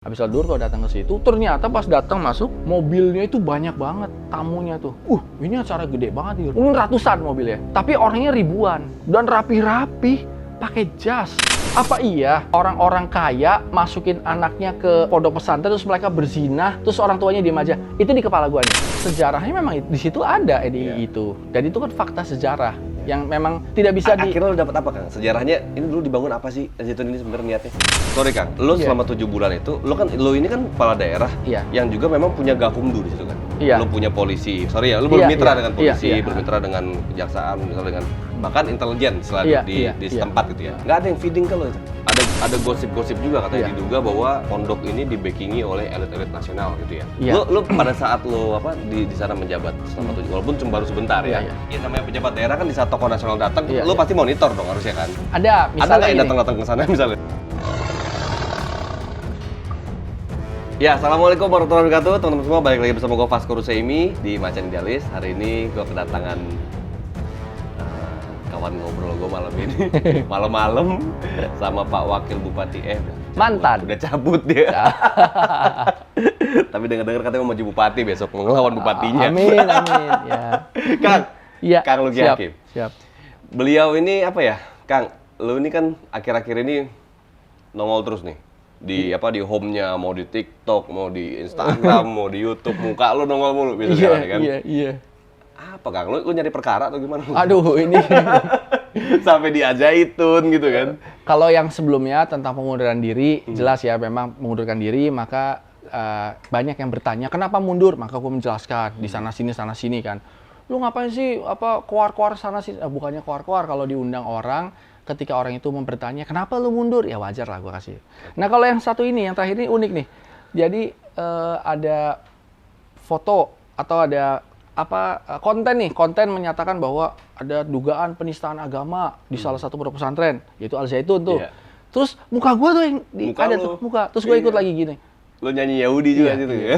Habis sholat duhur kalau datang ke situ, ternyata pas datang masuk, mobilnya itu banyak banget tamunya tuh. Ini acara gede banget nih. Mungkin ratusan mobilnya. Tapi orangnya ribuan. Dan rapi-rapi, pakai jas. Apa iya orang-orang kaya masukin anaknya ke pondok pesantren terus mereka berzina, terus orang tuanya diem aja? Itu di kepala gua nih. Sejarahnya memang di situ ada itu. Dan itu kan fakta sejarah yang memang tidak bisa Akhirnya lo dapat apa, Kang? Sejarahnya ini dulu dibangun apa sih Al-Zaitun ini sebenarnya niatnya? Sorry, Kang. Lo selama 7 bulan itu, lo ini kan kepala daerah yang juga memang punya Gakumdu di situ kan? Lo punya polisi. Sorry ya, lo bermitra dengan polisi, bermitra dengan kejaksaan, misalnya dengan bahkan intelijen selalu di setempat gitu ya. Nggak ada yang feeding ke lo itu. Ada gosip-gosip juga katanya diduga bahwa pondok ini dibackingi oleh elit-elit nasional gitu ya. Lo pada saat lo di sana menjabat selama 7 walaupun cuma baru sebentar ya. Namanya pejabat daerah kan di saat tokoh nasional datang, lo pasti monitor dong harusnya kan. Ada nggak yang datang ke sana misalnya? Ya, assalamualaikum warahmatullahi wabarakatuh, teman-teman semua. Balik lagi bersama gue Vasco Ruseimi di Macan Idealis. Hari ini gue kedatangan kawan ngobrol gue malam ini, malam-malam sama Pak Wakil Bupati mantan. Udah cabut dia. Tapi dengar-dengar katanya mau maju bupati besok, mau ngelawan bupatinya. Amin. Ya. Kang, ya. Kang Lugi Hakim. Siap. Beliau ini apa ya, Kang? Lu ini kan akhir-akhir ini nongol terus nih di home-nya, mau di TikTok, mau di Instagram, mau di YouTube, muka lu nongol mulu biasanya kan? Iya. Apa, Kang? Lu nyari perkara atau gimana? Aduh, ini sampai di Al-Zaitun gitu kan. Kalau yang sebelumnya tentang pengunduran diri, jelas ya memang mengundurkan diri, maka banyak yang bertanya, kenapa mundur? Maka aku menjelaskan, di sana sini kan. Lu ngapain sih keluar sana sini? Bukannya keluar kalau diundang orang, ketika orang itu mau bertanya, kenapa lu mundur? Ya wajar lah gua kasih. Nah, kalau yang satu ini, yang terakhir ini unik nih. Jadi ada foto atau ada konten menyatakan bahwa ada dugaan penistaan agama di salah satu pondok pesantren, yaitu Al-Zaitun tuh. Terus muka gue tuh yang terus gue ikut lagi gini. Lo nyanyi Yahudi juga gitu ya.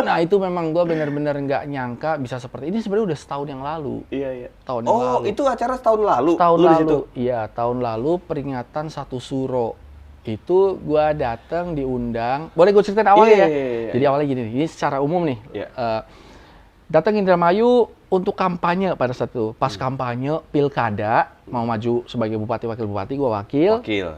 Nah, itu memang gue benar-benar nggak nyangka bisa seperti ini. Sebenarnya udah setahun yang lalu. Iya. Tahun yang lalu. Itu acara setahun lalu. Tahun lalu. Iya, tahun lalu peringatan 1 Suro. Itu gue datang diundang. Boleh gue ceritain awalnya ya. Jadi awalnya gini, ini secara umum nih. Datang Indramayu untuk kampanye pada saat itu. Pas kampanye pilkada, mau maju sebagai bupati, wakil bupati, gue wakil.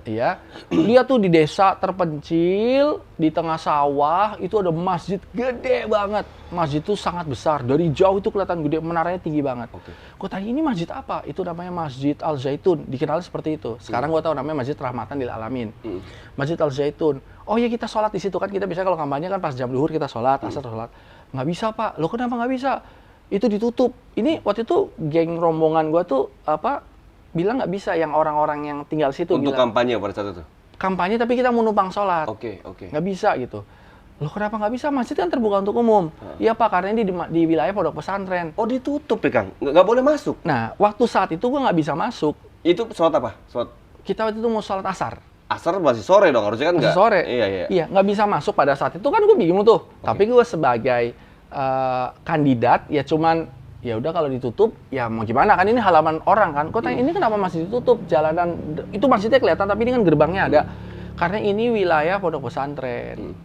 Iya. Dia tuh di desa terpencil, di tengah sawah, itu ada masjid gede banget. Masjid itu sangat besar. Dari jauh itu kelihatan gede, menaranya tinggi banget. Gue tanya, ini masjid apa? Itu namanya Masjid Al-Zaitun. Dikenal seperti itu. Sekarang gue tahu namanya Masjid Rahmatan Lil Alamin. Masjid Al-Zaitun. Oh iya, kita sholat di situ kan. Kita biasanya kalau kampanye kan pas jam duhur kita sholat, asar sholat. Nggak bisa, Pak. Loh, kenapa nggak bisa? Itu ditutup. Ini waktu itu geng rombongan gua tuh bilang nggak bisa, yang orang-orang yang tinggal situ. Untuk kampanye pada saat itu? Kampanye tapi kita mau numpang sholat. Oke. Nggak bisa gitu. Loh, kenapa nggak bisa? Masjid kan terbuka untuk umum. Iya, Pak, karena ini di wilayah pondok pesantren. Oh, ditutup ya, Kang? Nggak boleh masuk? Nah, waktu saat itu gua nggak bisa masuk. Itu sholat apa? Kita waktu itu mau sholat asar. Asar masih sore dong, harusnya kan nggak? Masih sore. Iya, nggak bisa masuk pada saat itu kan gue bingung tuh. Tapi gue sebagai kandidat ya cuman ya udah kalau ditutup ya mau gimana kan, ini halaman orang kan. Kok tanya ini kenapa masih ditutup? Jalanan itu masjidnya kelihatan tapi ini kan gerbangnya ada. Karena ini wilayah pondok pesantren.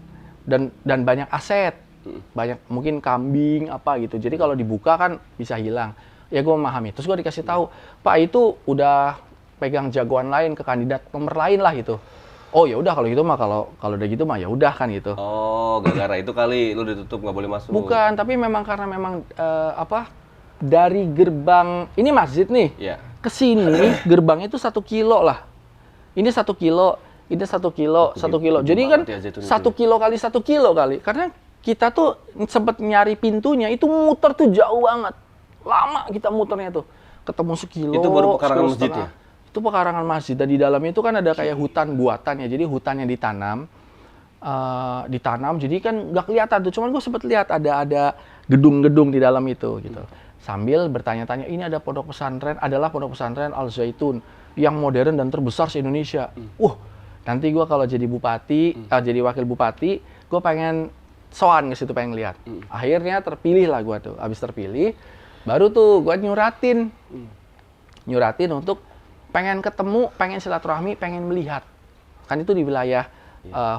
Dan banyak aset. Banyak mungkin kambing apa gitu. Jadi kalau dibuka kan bisa hilang. Ya gue memahami. Terus gue dikasih tahu, "Pak, itu udah pegang jagoan lain ke kandidat nomor lain lah gitu." Oh ya udah kalau gitu mah, kalau udah gitu mah ya udah kan gitu. Oh, gara-gara itu kali lu ditutup, nggak boleh masuk. Bukan, tapi memang karena memang dari gerbang ini masjid nih ke sini gerbangnya itu 1 kilo lah. Ini 1 kilo, ini 1 kilo, 1 kilo. Jadi kan 1 kilo kali 1 kilo kali. Karena kita tuh sempet nyari pintunya, itu muter tuh jauh banget. Lama kita muternya tuh. Ketemu sekilo. Itu baru pekarangan masjid ya? Itu pekarangan masjid, dan di dalamnya itu kan ada kayak hutan buatan ya, jadi hutannya ditanam, jadi kan nggak kelihatan tuh, cuman gue sempet lihat ada gedung-gedung di dalam itu gitu. Sambil bertanya-tanya, ini adalah pondok pesantren Al-Zaitun yang modern dan terbesar se-Indonesia. Nanti gue kalau jadi bupati, jadi wakil bupati, gue pengen soan ke situ, pengen lihat. Akhirnya terpilih lah gue tuh, abis terpilih, baru tuh gue nyuratin untuk pengen ketemu, pengen silaturahmi, pengen melihat. Kan itu di wilayah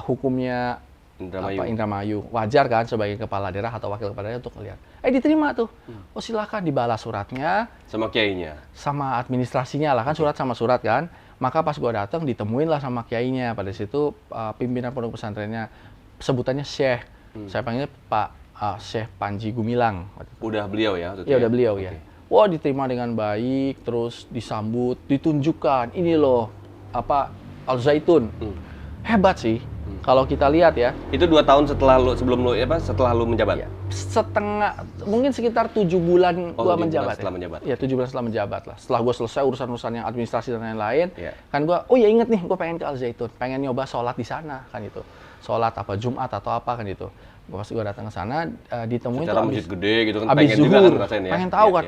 hukumnya Indramayu. Wajar kan sebagai kepala daerah atau wakil kepala daerah untuk melihat. Diterima tuh. Oh silakan dibalas suratnya. Sama kiainya? Sama administrasinya lah kan, surat sama surat kan. Maka pas gua datang ditemuin lah sama kiainya. Pada situ pimpinan pondok pesantrennya, sebutannya Syekh. Saya panggilnya Pak Syekh Panji Gumilang. Udah beliau ya? Iya udah beliau ya. Wah diterima dengan baik, terus disambut, ditunjukkan ini loh Al Zaitun. Hebat sih. Kalau kita lihat ya. Itu 2 tahun setelah lu menjabat? Ya, mungkin sekitar 7 bulan gua menjabat. Setelah menjabat. Ya 7 bulan setelah menjabat lah. Setelah gua selesai urusan-urusan yang administrasi dan lain-lain, kan gua, oh ya inget nih, gua pengen ke Al Zaitun, pengen nyoba sholat di sana kan itu. Sholat apa Jumat atau apa kan itu. Pas gua datang ke sana, ditemuin secara masjid gede gitu kan, pengen zuhur, juga kan rasain ya. Pengen tahu kan.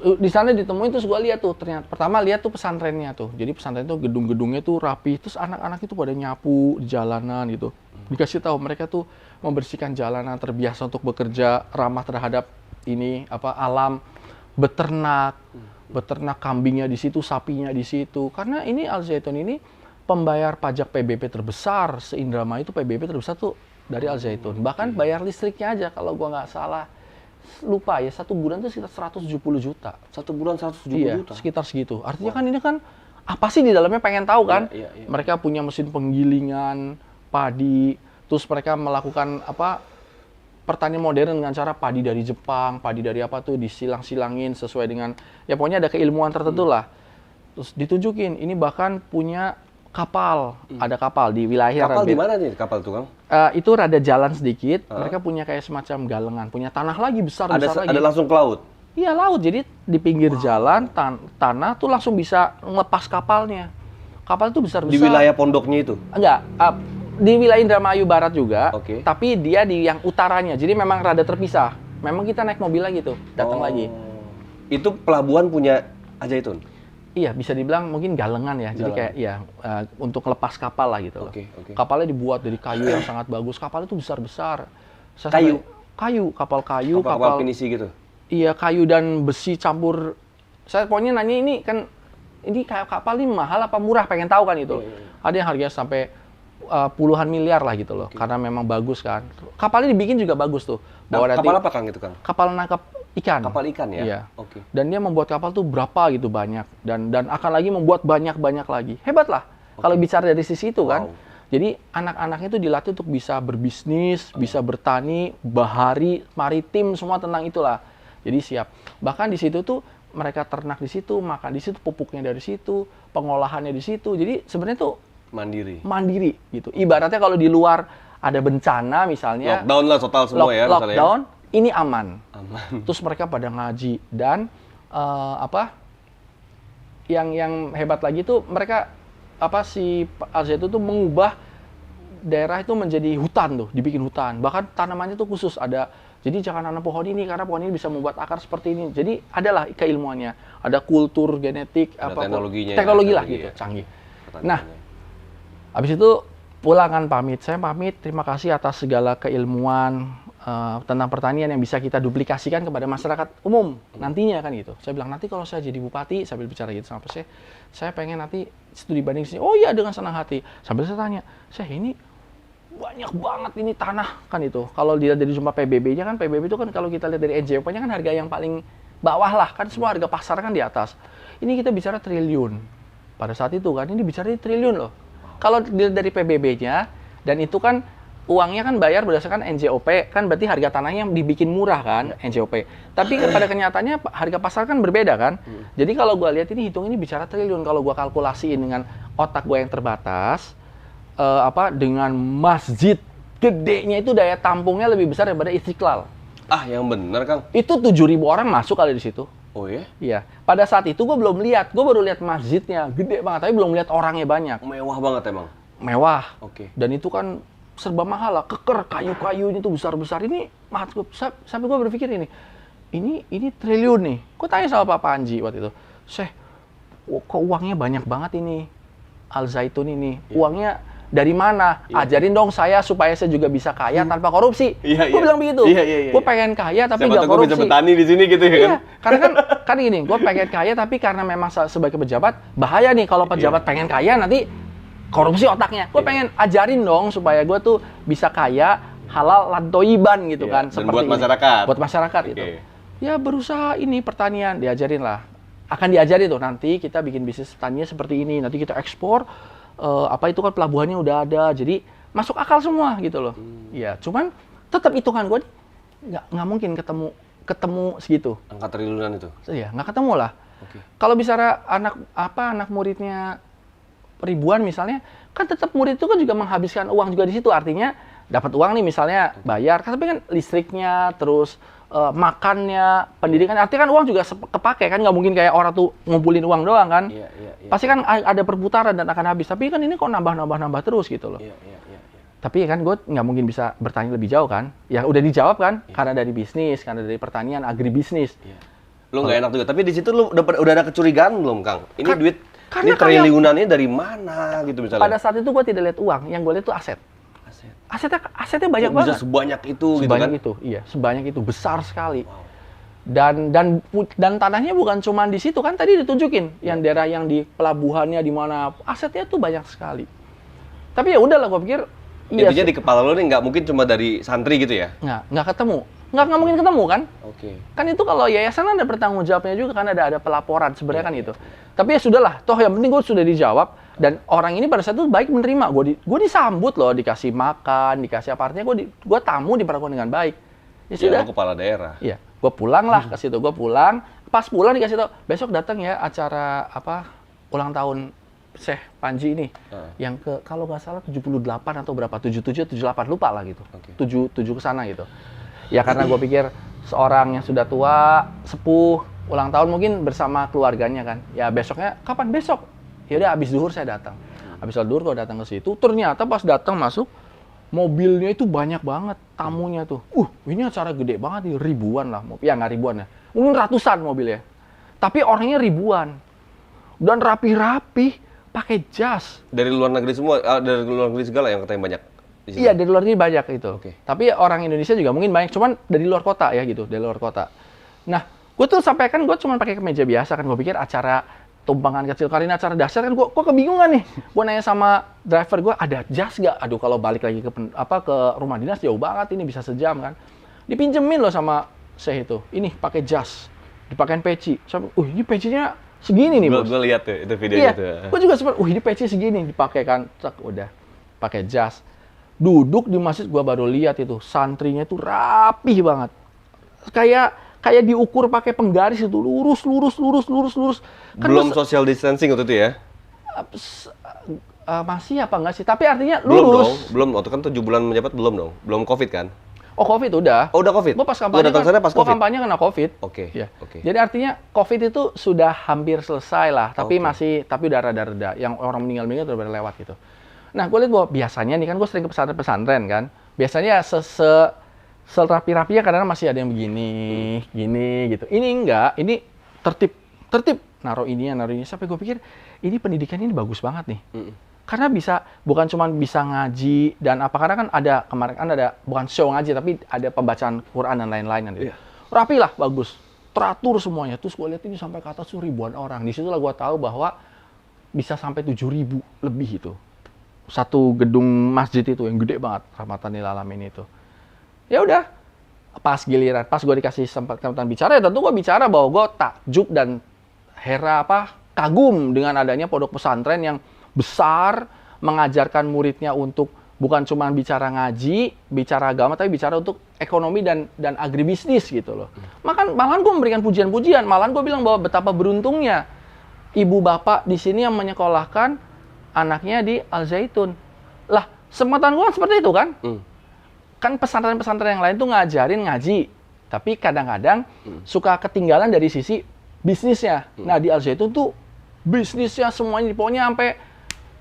Di sana ditemuin terus gua lihat tuh, ternyata pertama lihat tuh pesantrennya tuh. Jadi pesantren itu gedung-gedungnya tuh rapi, terus anak-anak itu pada nyapu di jalanan gitu. Dikasih tahu mereka tuh membersihkan jalanan, terbiasa untuk bekerja, ramah terhadap alam, beternak kambingnya di situ, sapinya di situ. Karena ini Al Zaitun ini pembayar pajak PBB terbesar se-Indramayu, itu PBB terbesar tuh dari Al Zaitun. Bahkan bayar listriknya aja kalau gua nggak salah, lupa ya, 1 bulan tuh sekitar 170 juta. 1 bulan 170 juta? Sekitar segitu. Artinya kan ini kan apa sih di dalamnya, pengen tahu kan? Mereka punya mesin penggilingan padi, terus mereka melakukan pertanian modern dengan cara padi dari Jepang, padi dari disilang-silangin sesuai dengan, ya pokoknya ada keilmuan tertentu lah. Terus ditunjukin, ini bahkan punya kapal, ada kapal di wilayah. Kapal di mana nih kapal tuh, Kang? Itu rada jalan sedikit, mereka punya kayak semacam galengan, punya tanah lagi besar lagi. Ada langsung ke laut? Iya laut, jadi di pinggir jalan, tanah tuh langsung bisa ngelepas kapalnya. Kapal itu besar-besar. Di wilayah pondoknya itu? Enggak, di wilayah Indramayu Barat juga, tapi dia di yang utaranya, jadi memang rada terpisah. Memang kita naik mobil lagi tuh, datang lagi. Itu pelabuhan punya Al Zaitun? Iya, bisa dibilang mungkin galengan ya. Jadi kayak untuk lepas kapal lah gitu. Kapalnya dibuat dari kayu yang sangat bagus. Kapal itu besar-besar. Kapal kayu, kapal pinisi gitu. Iya, kayu dan besi campur. Saya pokoknya nanya ini kapal ini mahal apa murah, pengen tahu kan itu. Ada yang harganya sampai puluhan miliar lah gitu loh. Karena memang bagus kan. Kapalnya dibikin juga bagus tuh. Kapal apa Kang itu Kang? Kapal nangkap ikan. Kapal ikan ya? Iya. Dan dia membuat kapal tuh berapa gitu banyak. Dan akan lagi membuat banyak lagi. Hebat lah. Kalau bicara dari sisi itu kan. Jadi anak-anaknya itu dilatih untuk bisa berbisnis, bisa bertani, bahari, maritim, semua tentang itulah. Jadi siap. Bahkan di situ tuh mereka ternak di situ, makan di situ, pupuknya dari situ, pengolahannya di situ. Jadi sebenarnya tuh mandiri gitu. Ibaratnya kalau di luar ada bencana misalnya, lockdown lah total semua ya. Lockdown, ini aman. Terus mereka pada ngaji dan yang hebat lagi tuh mereka si Al Zaitun tuh mengubah daerah itu menjadi hutan tuh, dibikin hutan. Bahkan tanamannya tuh khusus ada. Jadi jangan nanam pohon ini karena pohon ini bisa membuat akar seperti ini. Jadi adalah keilmuannya, ada kultur genetik, teknologi lah gitu, canggih. Nah, habis itu pulang kan pamit. Saya pamit, terima kasih atas segala keilmuan tentang pertanian yang bisa kita duplikasikan kepada masyarakat umum nantinya kan gitu. Saya bilang nanti kalau saya jadi bupati, sambil bicara gitu sama saya pengen nanti studi banding sini. Oh iya, dengan senang hati. Sambil saya tanya, saya ini banyak banget ini tanah kan itu. Kalau dilihat dari jumlah PBB-nya kan, PBB itu kan kalau kita lihat dari NJOP-nya kan harga yang paling bawah lah kan, semua harga pasar kan di atas. Ini kita bicara triliun. Pada saat itu kan ini bicara triliun loh. Kalau dilihat dari PBB-nya dan itu kan uangnya kan bayar berdasarkan NJOP, kan berarti harga tanahnya dibikin murah kan, NJOP. Tapi pada kenyataannya harga pasar kan berbeda kan. Jadi kalau gua lihat ini hitung ini bicara triliun. Kalau gua kalkulasiin dengan otak gua yang terbatas, dengan masjid gedenya itu daya tampungnya lebih besar daripada Istiqlal. Yang bener Kang. Itu 7.000 orang masuk kali di situ. Oh ya? Iya. Pada saat itu gue belum lihat, gue baru lihat masjidnya gede banget, tapi belum lihat orangnya banyak. Mewah banget emang. Mewah. Dan itu kan serba mahal lah, keker kayu-kayunya tuh besar-besar. Ini sampai gue berpikir ini triliun nih. Gue tanya sama Pak Panji waktu itu, Syekh, kok uangnya banyak banget ini Al Zaitun ini? Uangnya dari mana? Ajarin dong saya supaya saya juga bisa kaya tanpa korupsi. Gue bilang begitu. Gue pengen kaya tapi nggak korupsi. Gue bisa bertani di sini gitu ya kan? Karena kan gini, gue pengen kaya tapi karena memang sebagai pejabat bahaya nih kalau pejabat pengen kaya nanti korupsi otaknya. Gue pengen ajarin dong supaya gue tuh bisa kaya, halal, lantoiban gitu kan. Dan buat masyarakat. Buat masyarakat gitu. Ya berusaha ini pertanian, diajarin lah. Akan diajari tuh nanti kita bikin bisnis pertanian seperti ini. Nanti kita ekspor, apa itu kan pelabuhannya udah ada. Jadi masuk akal semua gitu loh. Ya cuman tetap hitungan gue nggak mungkin ketemu segitu. Angka triliunan itu? Iya, nggak ketemu lah. Kalau bicara anak muridnya ribuan misalnya, kan tetap murid itu kan juga menghabiskan uang juga di situ. Artinya dapat uang nih misalnya bayar, tapi kan listriknya, terus makannya, pendidikan, artinya kan uang juga kepake kan, nggak mungkin kayak orang tuh ngumpulin uang doang kan. Pasti kan ada perputaran dan akan habis. Tapi kan ini kok nambah terus gitu loh. Tapi kan gue nggak mungkin bisa bertanya lebih jauh kan. Ya udah dijawab kan, karena dari bisnis, karena dari pertanian, agribisnis. Lu nggak enak juga. Tapi di situ lu udah ada kecurigaan belum, Kang? Ini duit, ini triliunannya dari mana gitu misalnya? Pada saat itu gue tidak lihat uang, yang gue lihat itu aset. Asetnya banyak banget. Bisa sebanyak itu gitu kan? Sebanyak itu, iya. Sebanyak itu, besar sekali. Dan tanahnya bukan cuma di situ kan, tadi ditunjukin. Yang daerah yang di pelabuhannya, di mana asetnya tuh banyak sekali. Tapi ya udahlah, gue pikir intinya di kepala lo nih nggak mungkin cuma dari santri gitu ya? Nggak ketemu. Nggak mungkin ketemu kan? Kan itu kalau yayasan ada bertanggung jawabnya juga kan, ada pelaporan sebenarnya kan itu. Tapi ya sudahlah, toh yang penting gue sudah dijawab dan orang ini pada saat itu baik menerima. Gue disambut loh, dikasih makan, dikasih apa, artinya gue tamu diperlakukan dengan baik. Ya sudah. Lo kepala daerah. Iya, gue pulang lah ke situ. Gue pulang, pas pulang dikasih tau, besok datang ya acara ulang tahun Syekh Panji ini, yang kalau nggak salah 78 atau berapa, 77, 78, lupa lah gitu, 7 ke sana gitu. Ya karena gue pikir seorang yang sudah tua, sepuh, ulang tahun mungkin bersama keluarganya kan. Ya besoknya, kapan besok? Ya udah habis zuhur saya datang. Habis zuhur gue datang ke situ, ternyata pas datang masuk, mobilnya itu banyak banget tamunya tuh. Ini acara gede banget nih, ribuan lah. Ya nggak ribuan ya, mungkin ratusan mobilnya. Tapi orangnya ribuan. Dan rapi-rapi. Pakai jas. Dari luar negeri semua, dari luar negeri segala yang katanya banyak. Iya, dari luar negeri banyak itu. Tapi orang Indonesia juga mungkin banyak, cuman dari luar kota ya gitu, dari luar kota. Nah, gue tuh sampaikan, gue cuma pakai kemeja biasa kan, gue pikir acara tumpangan kecil, karena acara dahsyat kan, gue kebingungan nih. Gue nanya sama driver gue, ada jas nggak? Aduh, kalau balik lagi ke rumah dinas jauh banget, ini bisa sejam kan. Dipinjemin loh sama Syekh itu. Ini pakai jas, dipakein peci. Ini pecinya segini nih, Bos. Gue lihat tuh itu videonya tuh. Gue juga sempat, ini peci segini dipakai kan, udah pakai jas. Duduk di masjid, gue baru lihat itu santrinya itu rapih banget, kayak diukur pakai penggaris itu, lurus. Kan belum social distancing waktu itu ya? Masih apa enggak sih? Tapi artinya lurus. Belum. Waktu kan 7 bulan menjabat belum COVID kan? Oh, COVID udah. Oh, udah COVID? Gue pas kampanye gue kampanye kena COVID. Ya. Jadi artinya COVID itu sudah hampir selesai lah, tapi udah rada-reda. Yang orang meninggal udah lewat gitu. Nah, gue lihat bahwa biasanya nih kan gue sering ke pesantren-pesantren kan. Biasanya serapi-rapinya kadang masih ada yang begini, gini gitu. Ini enggak, ini tertib. Naruh ini. Sampai gue pikir, ini pendidikan ini bagus banget nih. Karena bukan cuma bisa ngaji dan karena kan kemarin kan ada bukan show ngaji tapi ada pembacaan Quran dan lain-lain gitu. Rapi lah, bagus, teratur semuanya. Terus gue lihat ini sampai ke atas ribuan orang. Di situlah gue tahu bahwa bisa sampai 7.000 lebih itu. Satu gedung masjid itu yang gede banget, Rahmatan lil Alamin itu. Ya udah, pas gue dikasih kesempatan bicara, ya tentu gue bicara bahwa gue takjub dan kagum dengan adanya pondok pesantren yang besar, mengajarkan muridnya untuk bukan cuma bicara ngaji, bicara agama, tapi bicara untuk ekonomi dan agribisnis gitu loh. Malahan gue memberikan pujian-pujian, malahan gue bilang bahwa betapa beruntungnya ibu bapak di sini yang menyekolahkan anaknya di Al Zaitun. Lah, kesempatan gue kan seperti itu kan? Kan pesantren-pesantren yang lain tuh ngajarin ngaji, tapi kadang-kadang suka ketinggalan dari sisi bisnisnya. Nah, di Al Zaitun tuh bisnisnya semuanya, pokoknya sampai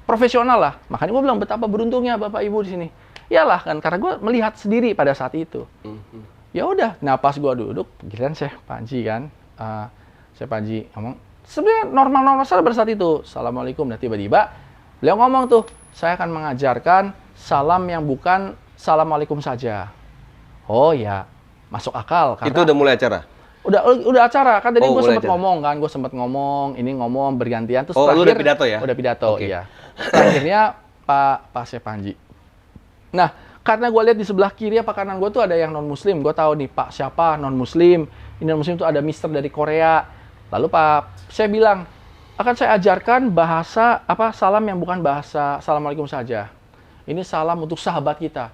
profesional lah. Makanya gue bilang betapa beruntungnya bapak ibu di sini. Iyalah kan, karena gue melihat sendiri pada saat itu. Ya udah, nah pas gue duduk, giliran Syekh Panji kan, Syekh Panji ngomong, sebenarnya normal-normal saja pada saat itu. Assalamualaikum, dan tiba-tiba beliau ngomong tuh, saya akan mengajarkan salam yang bukan Assalamualaikum saja. Oh ya, masuk akal. Karena itu udah mulai acara? Udah acara, kan tadi gue sempat ngomong kan, ini ngomong bergantian, terus terakhir lu udah pidato ya? Udah pidato, iya. terakhirnya Pak Sepanji. Nah, karena gue lihat di sebelah kiri apa kanan gue tuh ada yang non Muslim. Gue tahu nih Pak siapa non Muslim. Ini non Muslim tuh ada Mister dari Korea. Lalu saya bilang, akan saya ajarkan bahasa salam yang bukan bahasa Assalamualaikum saja. Ini salam untuk sahabat kita.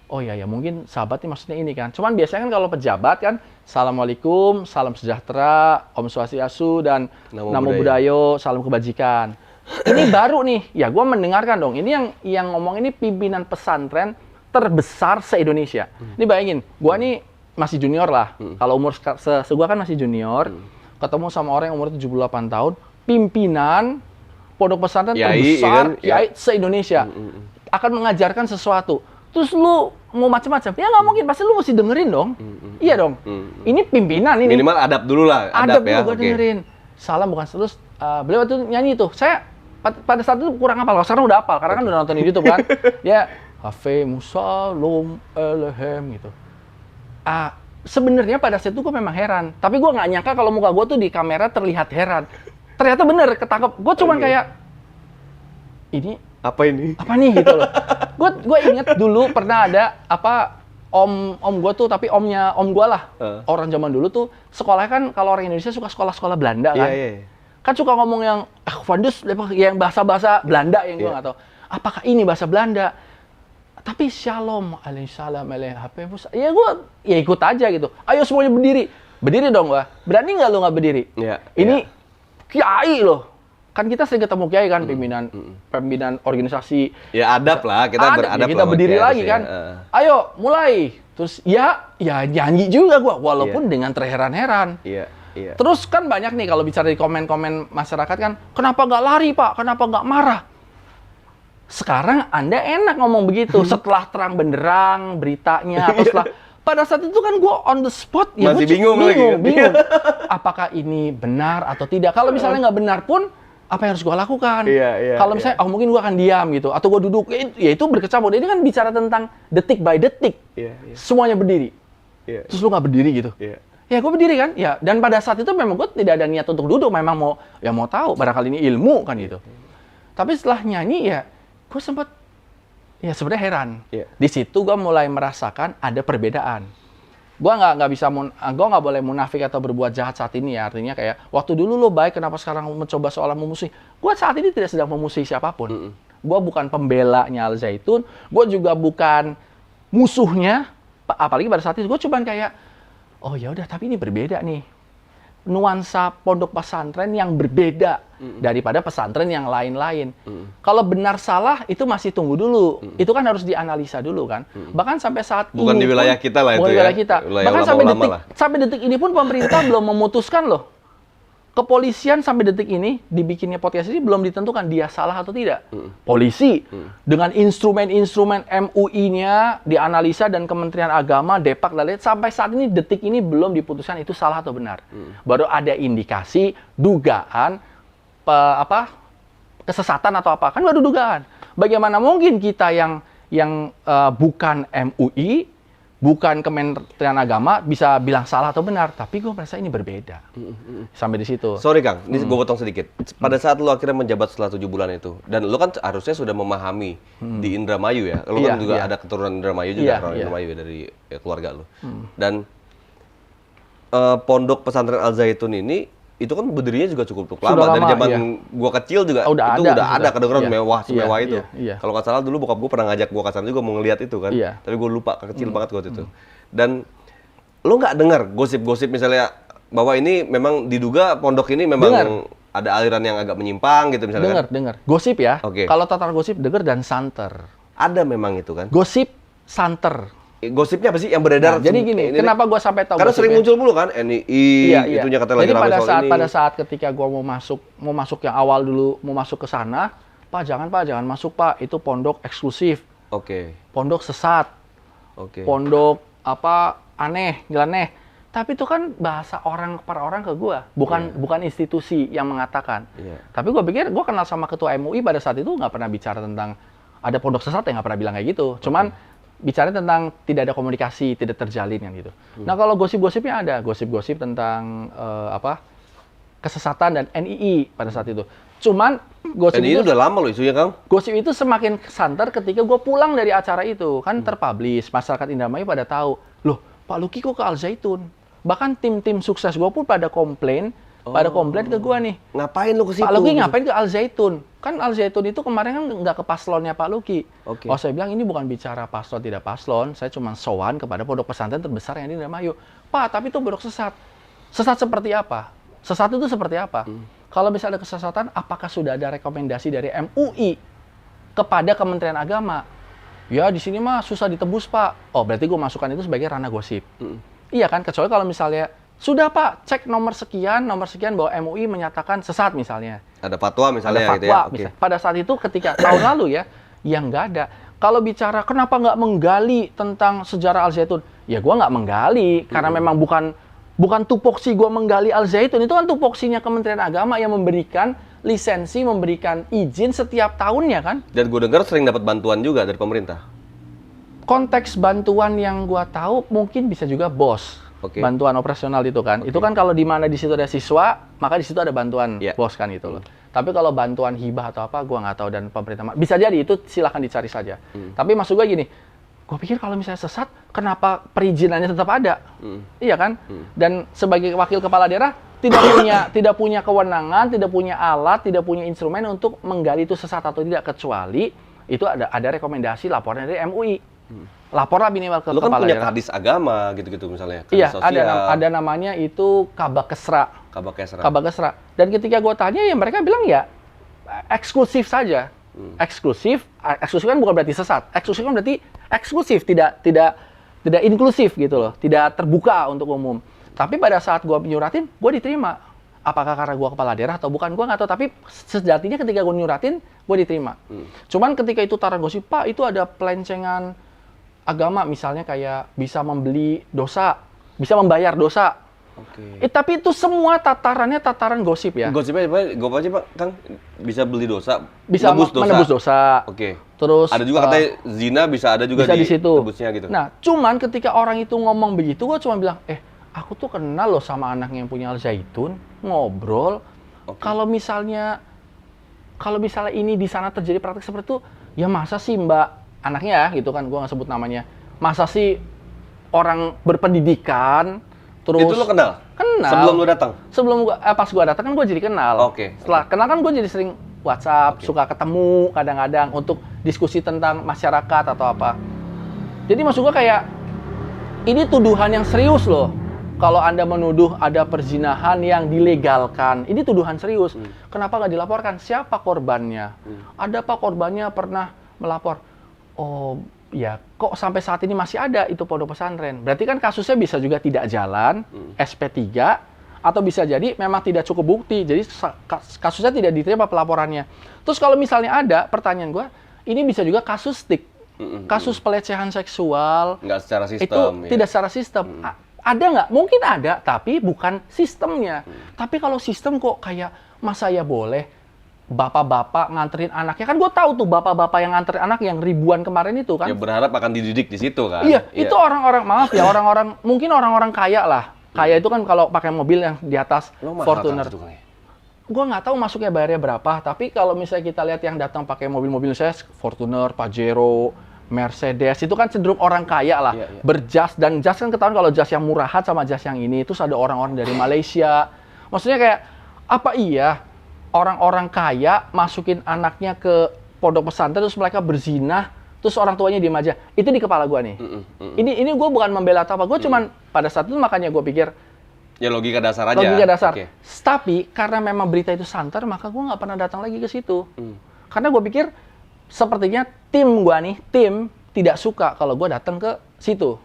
Oh iya ya, mungkin sahabat ini maksudnya ini kan. Cuman biasanya kan kalau pejabat kan, Assalamualaikum, salam sejahtera, Om Swastiastu, dan Namo Buddhaya, salam kebajikan. Ini baru nih, ya gue mendengarkan dong. Ini yang ngomong ini pimpinan pesantren terbesar se-Indonesia. Ini bayangin, gue nih masih junior lah. Kalau umur gue kan masih junior, ketemu sama orang yang umur 78 tahun, pimpinan pondok pesantren terbesar se-Indonesia. Akan mengajarkan sesuatu. Terus lu mau macam-macam, ya nggak mungkin, pasti lu mesti dengerin dong. Iya dong. Ini pimpinan ini. Minimal adab dulu lah. Adab dulu, gue dengerin. Salam bukan terus. Beliau tuh nyanyi tuh. Saya pada saat itu kurang hafal. Kalau sekarang udah hafal, karena kan udah nonton di YouTube kan. Ya, Hafe Musalum Elehem gitu. Sebenarnya pada saat itu gue memang heran. Tapi gue nggak nyangka kalau muka gue tuh di kamera terlihat heran. Ternyata bener, ketangkep. Gue cuman kayak, ini apa ini? Apa nih gitu loh. Gue inget dulu pernah ada om gue tuh, tapi om gue lah. Orang zaman dulu tuh sekolahnya kan, kalau orang Indonesia suka sekolah-sekolah Belanda kan. Kan suka ngomong yang bahasa-bahasa Belanda yang gue nggak tahu. Apakah ini bahasa Belanda? Tapi shalom, alaihissalam, alaihissalam. Ya gue ikut aja gitu. Ayo semuanya berdiri. Berdiri dong gue. Berani nggak lo nggak berdiri? Ini kiai loh. Kan kita sering ketemu kiai kan, pimpinan organisasi. Ya adab lah, kita beradab. Kita berdiri lagi kan. Ayo mulai. Terus ya nyanyi juga gua, walaupun dengan terheran-heran. Terus kan banyak nih kalau bicara di komen-komen masyarakat kan, kenapa nggak lari Pak? Kenapa nggak marah? Sekarang Anda enak ngomong begitu, setelah terang benderang beritanya, atau setelah pada saat itu kan gue on the spot, ya masih bingung. Apakah ini benar atau tidak? Kalau misalnya nggak benar pun, apa yang harus gue lakukan? Kalau misalnya, mungkin gue akan diam gitu, atau gue duduk, ya itu berkecamuk. Ini kan bicara tentang detik by detik, semuanya berdiri. Terus lu nggak berdiri gitu? Ya gue berdiri kan, ya. Dan pada saat itu memang gue tidak ada niat untuk duduk, memang mau tahu, barangkali ini ilmu kan gitu. Tapi setelah nyanyi ya, gue sempat ya sebenarnya heran. Di situ gue mulai merasakan ada perbedaan. Gue nggak boleh munafik atau berbuat jahat saat ini ya. Artinya kayak waktu dulu lo baik, kenapa sekarang mencoba seolah memusuhi? Gue saat ini tidak sedang memusuhi siapapun. Gue bukan pembelanya Al Zaitun. Gue juga bukan musuhnya. Apalagi pada saat itu gue cuman kayak, oh ya udah, tapi ini berbeda nih. Nuansa pondok pesantren yang berbeda daripada pesantren yang lain-lain. Kalau benar salah itu masih tunggu dulu. Itu kan harus dianalisa dulu kan. Bahkan sampai saat ini bukan di wilayah kita lah itu ya. Bahkan sampai detik ini pun pemerintah belum memutuskan loh. Kepolisian sampai detik ini dibikinnya podcast ini belum ditentukan dia salah atau tidak. Polisi dengan instrumen-instrumen MUI-nya dianalisa dan Kementerian Agama, Depak, dan lain, sampai saat ini detik ini belum diputuskan itu salah atau benar. Baru ada indikasi, dugaan kesesatan atau apa, kan baru dugaan. Bagaimana mungkin kita yang bukan MUI, bukan Kementerian Agama bisa bilang salah atau benar, tapi gue merasa ini berbeda. Sampai di situ. Sorry Kang, ini gue potong sedikit. Pada saat lo akhirnya menjabat setelah 7 bulan itu, dan lo kan harusnya sudah memahami di Indramayu ya, lo kan juga ada keturunan Indramayu juga, orang Indramayu dari keluarga lo. Dan pondok pesantren Al Zaitun ini, itu kan berdirinya juga cukup lama. Dari zaman gua kecil juga udah ada kedengeran mewah semewah itu. Kalau nggak salah dulu bokap gua pernah ngajak gua ke sana juga mau ngeliat itu kan. Tapi gua lupa, kecil banget waktu itu. Dan lo nggak dengar gosip-gosip misalnya bahwa ini memang diduga pondok ini memang ada aliran yang agak menyimpang gitu misalnya. Dengar. Gosip ya. Kalau total gosip dengar dan santer. Ada memang itu kan. Gosip santer. Gosipnya apa sih yang beredar? Nah, jadi gini, kenapa gue sampai tahu? Karena sering muncul mulu kan, NII, itunya katanya lagi ramai soal ini. Pada saat ketika gue mau masuk yang awal dulu, mau masuk ke sana, Pak jangan masuk Pak, itu pondok eksklusif. Pondok sesat. Pondok aneh, nyeleneh. Tapi itu kan bahasa orang per orang ke gue, bukan institusi yang mengatakan. Tapi gue pikir, gue kenal sama ketua MUI pada saat itu nggak pernah bicara tentang ada pondok sesat, yang nggak pernah bilang kayak gitu. Cuman bicara tentang tidak ada komunikasi, tidak terjalin kan gitu. Nah kalau gosip-gosipnya ada, gosip-gosip tentang kesesatan dan NII pada saat itu. Cuman gosip itu udah lama loh isunya, Kang. Gosip itu semakin santer ketika gue pulang dari acara itu. Kan terpublish, masyarakat Indramayu pada tahu. Loh, Pak Luki kok ke Al Zaitun? Bahkan tim-tim sukses gue pun pada komplain ke gue nih. Ngapain lu ke situ? Pak Luki ngapain ke Al Zaitun? Kan Al Zaitun itu kemarin kan nggak ke paslonnya Pak Luki. Okay. Oh, saya bilang ini bukan bicara paslon tidak paslon. Saya cuma sowan kepada pondok pesantren terbesar yang di Indramayu. Pak, tapi itu pondok sesat. Sesat seperti apa? Sesat itu seperti apa? Kalau misalnya ada kesesatan, apakah sudah ada rekomendasi dari MUI kepada Kementerian Agama? Ya, di sini mah susah ditebus, Pak. Oh, berarti gue masukkan itu sebagai ranah gosip. Iya kan? Kecuali kalau misalnya, sudah Pak, cek nomor sekian bahwa MUI menyatakan sesat misalnya. Ada fatwa misalnya. Ada fatwa, gitu ya? Misalnya. Pada saat itu ketika tahun lalu ya, yang nggak ada. Kalau bicara kenapa nggak menggali tentang sejarah Al Zaitun? Ya gue nggak menggali, karena memang bukan tupoksi gue menggali Al Zaitun, itu kan tupoksinya Kementerian Agama yang memberikan lisensi, memberikan izin setiap tahunnya kan. Dan gue dengar sering dapat bantuan juga dari pemerintah. Konteks bantuan yang gue tahu mungkin bisa juga BOS, bantuan operasional itu kan. Itu kan kalau di mana di situ ada siswa, maka di situ ada bantuan BOS kan itu loh. Tapi kalau bantuan hibah atau apa, gue nggak tahu dan pemerintah bisa jadi itu silahkan dicari saja. Tapi maksud gue gini. Gue pikir kalau misalnya sesat, kenapa perizinannya tetap ada? Iya kan? Dan sebagai wakil kepala daerah, tidak punya kewenangan, tidak punya alat, tidak punya instrumen untuk menggali itu sesat atau tidak, kecuali itu ada rekomendasi laporan dari MUI. Laporlah minimal ke kepala daerah. Lu kan punya kadis agama gitu-gitu misalnya. Iya, ada namanya itu Kabakesra. Kabakesra. Dan ketika gue tanya, ya mereka bilang ya eksklusif saja. Eksklusif kan bukan berarti sesat. Eksklusif kan berarti eksklusif, tidak inklusif gitu loh, tidak terbuka untuk umum. Tapi pada saat gue nyuratin, gue diterima. Apakah karena gue kepala daerah atau bukan, gue nggak tahu. Tapi sejatinya ketika gue nyuratin, gue diterima. Cuman ketika itu taruh gosip, Pak, itu ada pelencengan agama, misalnya kayak bisa membeli dosa, bisa membayar dosa. Tapi itu semua tataran gosip ya. Gosipnya apa aja Pak, Kang? Bisa beli dosa, bisa menebus dosa. Terus ada juga katanya zina bisa ada juga bisa di situ. Tebusnya gitu. Nah, cuman ketika orang itu ngomong begitu, gue cuma bilang, aku tuh kenal loh sama anaknya yang punya Al Zaitun, ngobrol. Kalau misalnya ini di sana terjadi praktek seperti itu, ya masa sih Mbak anaknya gitu kan, gue nggak sebut namanya, masa sih orang berpendidikan terus itu lo kenal? Kenal. Sebelum lo datang? Pas gue datang kan gue jadi kenal. Setelah kenal kan gue jadi sering WhatsApp, suka ketemu kadang-kadang untuk diskusi tentang masyarakat atau apa. Jadi maksud gue kayak ini tuduhan yang serius loh. Kalau Anda menuduh ada perzinahan yang dilegalkan, ini tuduhan serius. Kenapa nggak dilaporkan? Siapa korbannya? Ada Pak korbannya pernah melapor. Oh ya, kok sampai saat ini masih ada itu pondok pesantren? Berarti kan kasusnya bisa juga tidak jalan, SP3, atau bisa jadi memang tidak cukup bukti, jadi kasusnya tidak diterima pelaporannya. Terus kalau misalnya ada, pertanyaan gue, ini bisa juga kasus STIK, kasus pelecehan seksual. Nggak secara sistem. Itu tidak secara sistem. Ada nggak? Mungkin ada, tapi bukan sistemnya. Tapi kalau sistem kok kayak, masa ya boleh bapak-bapak nganterin anaknya, kan gue tahu tuh bapak-bapak yang nganterin anak yang ribuan kemarin itu kan. Ya berharap akan dididik di situ kan. Iya, itu orang-orang, maaf ya, mungkin orang-orang kaya lah. Kaya itu kan kalau pakai mobil yang di atas Fortuner. Gue nggak tahu masuknya bayarnya berapa, tapi kalau misalnya kita lihat yang datang pakai mobil-mobil saya Fortuner, Pajero, Mercedes, itu kan cenderung orang kaya lah. Berjas, dan jas kan ketahuan kalau jas yang murahan sama jas yang ini, terus ada orang-orang dari Malaysia. Maksudnya kayak, apa iya orang-orang kaya masukin anaknya ke pondok pesantren terus mereka berzina, terus orang tuanya diem aja? Itu di kepala gue nih. Ini gue bukan membela atau apa, gue cuman pada saat itu makanya gue pikir ya logika dasar aja. Logika dasar. Tapi karena memang berita itu santer, maka gue nggak pernah datang lagi ke situ. Karena gue pikir sepertinya tim tidak suka kalau gue datang ke situ.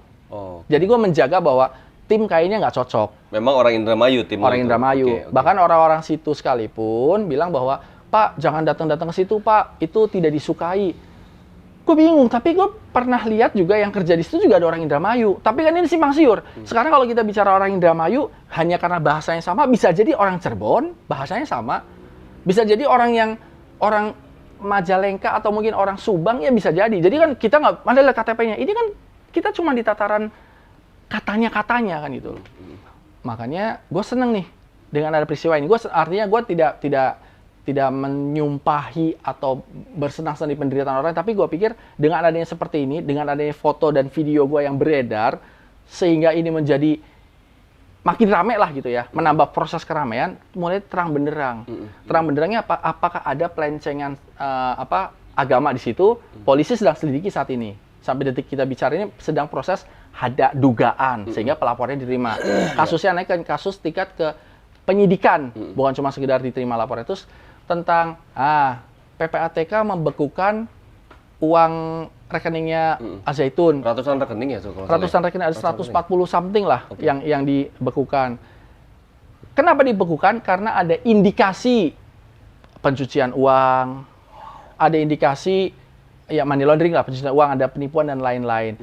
Jadi gue menjaga bahwa tim kayaknya nggak cocok. Memang orang Indramayu tim. Orang Indramayu. Bahkan orang-orang situ sekalipun bilang bahwa, Pak, jangan datang-datang ke situ, Pak. Itu tidak disukai. Gue bingung, tapi gue pernah lihat juga yang kerja di situ juga ada orang Indramayu. Tapi kan ini simpang siur. Sekarang kalau kita bicara orang Indramayu, hanya karena bahasanya sama, bisa jadi orang Cirebon, bahasanya sama. Bisa jadi orang Majalengka atau mungkin orang Subang, ya bisa jadi. Jadi kan kita nggak, mana lihat KTP-nya. Ini kan kita cuma di tataran katanya kan itu. Makanya gue seneng nih dengan ada peristiwa ini. Artinya gue tidak menyumpahi atau bersenang-senang di penderitaan orang, tapi gue pikir dengan adanya seperti ini, dengan adanya foto dan video gue yang beredar, sehingga ini menjadi makin rame lah gitu ya, menambah proses keramaian, mulai terang benderang. Terang benderangnya apakah ada pelencengan agama di situ? Polisi sedang selidiki saat ini. Sampai detik kita bicara ini sedang proses ada dugaan, sehingga pelapornya diterima. Kasusnya naik ke kasus tingkat ke penyidikan, bukan cuma sekedar diterima laporan. Terus tentang PPATK membekukan uang rekeningnya Al Zaitun. Ratusan rekening ya tuh? Ratusan rekening, ada 140 something lah yang dibekukan. Kenapa dibekukan? Karena ada indikasi pencucian uang, ada indikasi ya money laundering lah, pencucian uang, ada penipuan dan lain-lain.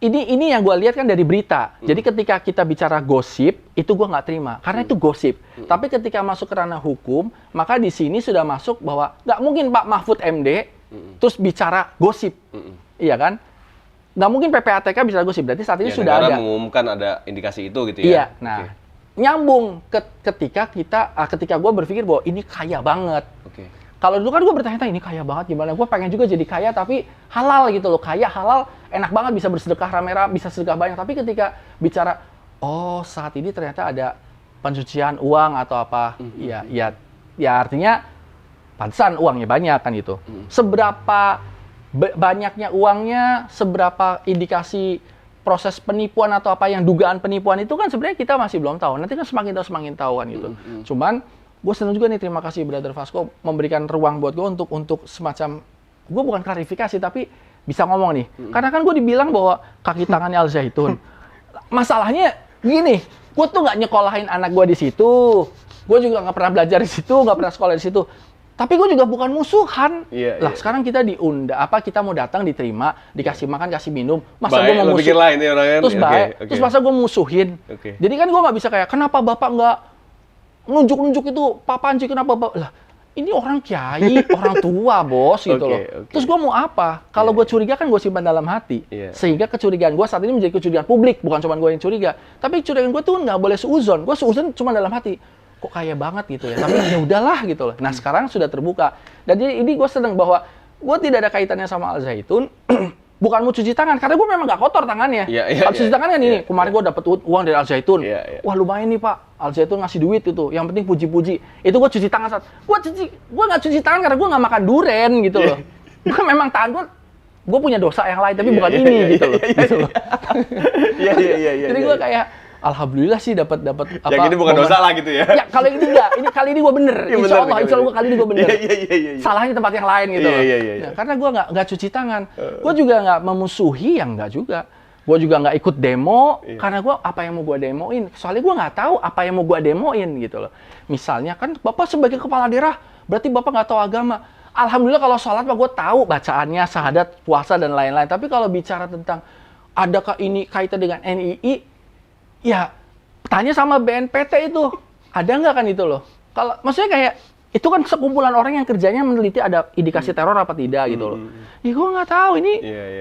Ini yang gue lihat kan dari berita. Jadi ketika kita bicara gosip, itu gue nggak terima. Karena itu gosip. Tapi ketika masuk ke ranah hukum, maka di sini sudah masuk bahwa nggak mungkin Pak Mahfud MD terus bicara gosip. Iya kan? Nggak mungkin PPATK bicara gosip. Berarti saat ini sudah ada. Mengumumkan ada indikasi itu gitu ya? Iya. Nah, nyambung ketika gue berpikir bahwa ini kaya banget. Kalau dulu kan gue bertanya-tanya, ini kaya banget gimana? Gue pengen juga jadi kaya tapi halal gitu loh. Kaya, halal, enak banget bisa bersedekah rame-rame, bisa sedekah banyak. Tapi ketika bicara, oh saat ini ternyata ada pencucian uang atau apa. Ya artinya pantesan uangnya banyak kan gitu. Seberapa banyaknya uangnya, seberapa indikasi proses penipuan atau apa yang dugaan penipuan itu kan sebenarnya kita masih belum tahu. Nanti kan semakin tahu kan gitu. Cuman gue senang juga nih, terima kasih Brother Vasco memberikan ruang buat gue untuk semacam, gue bukan klarifikasi tapi bisa ngomong nih. Karena kan gue dibilang bahwa kaki tangannya Al Zaitun. Masalahnya gini, gue tuh nggak nyekolahin anak gue di situ, gue juga nggak pernah belajar di situ, nggak pernah sekolah di situ. Tapi gue juga bukan musuhan. Lah sekarang kita diundang, kita mau datang diterima, dikasih makan, kasih minum, masa gue mau musuhin? Terus masa gue musuhin? Jadi kan gue nggak bisa kayak, kenapa bapak nggak nunjuk itu Pak Panji, kenapa Bapak? Lah, ini orang kiai, orang tua, bos gitu loh. Terus gue mau apa? Kalau gue curiga kan gue simpan dalam hati. Sehingga kecurigaan gue saat ini menjadi kecurigaan publik, bukan cuma gue yang curiga. Tapi kecurigaan gue tuh nggak boleh seuzon. Gue seuzon cuma dalam hati. Kok kaya banget gitu ya. Tapi ya udahlah gitu loh. Nah, sekarang sudah terbuka. Dan ini gue seneng bahwa gue tidak ada kaitannya sama Al Zaitun. Bukan mau cuci tangan, karena gue memang gak kotor tangannya. Kalau cuci tangan kan ini, kemarin gue dapet uang dari Al Zaitun. Wah lumayan nih Pak, Al Zaitun ngasih duit itu. Yang penting puji-puji. Itu gue cuci tangan saat. Gue gak cuci tangan karena gue gak makan duren gitu loh. Gue memang tangan gue punya dosa yang lain, tapi bukan ini gitu loh. Jadi gue kayak, alhamdulillah sih dapat apa? Yang ini bukan dosa lah gitu ya? Ya kalau ini enggak, kali ini gue bener. Insya Allah gue kali ini gue bener. Salahnya di tempat yang lain gitu. Nah, karena gue nggak cuci tangan, gue juga nggak memusuhi yang nggak juga. Gue juga nggak ikut demo karena gue apa yang mau gue demoin. Soalnya gue nggak tahu apa yang mau gue demoin gitu loh. Misalnya kan bapak sebagai kepala daerah, berarti bapak nggak tahu agama. Alhamdulillah kalau sholat gue tahu bacaannya, syahadat, puasa dan lain-lain. Tapi kalau bicara tentang adakah ini kaitan dengan NII? Ya, tanya sama BNPT itu, ada nggak kan itu loh? Kalau maksudnya kayak itu kan sekumpulan orang yang kerjanya meneliti ada indikasi teror apa tidak gitu loh. Ya gue nggak tahu ini.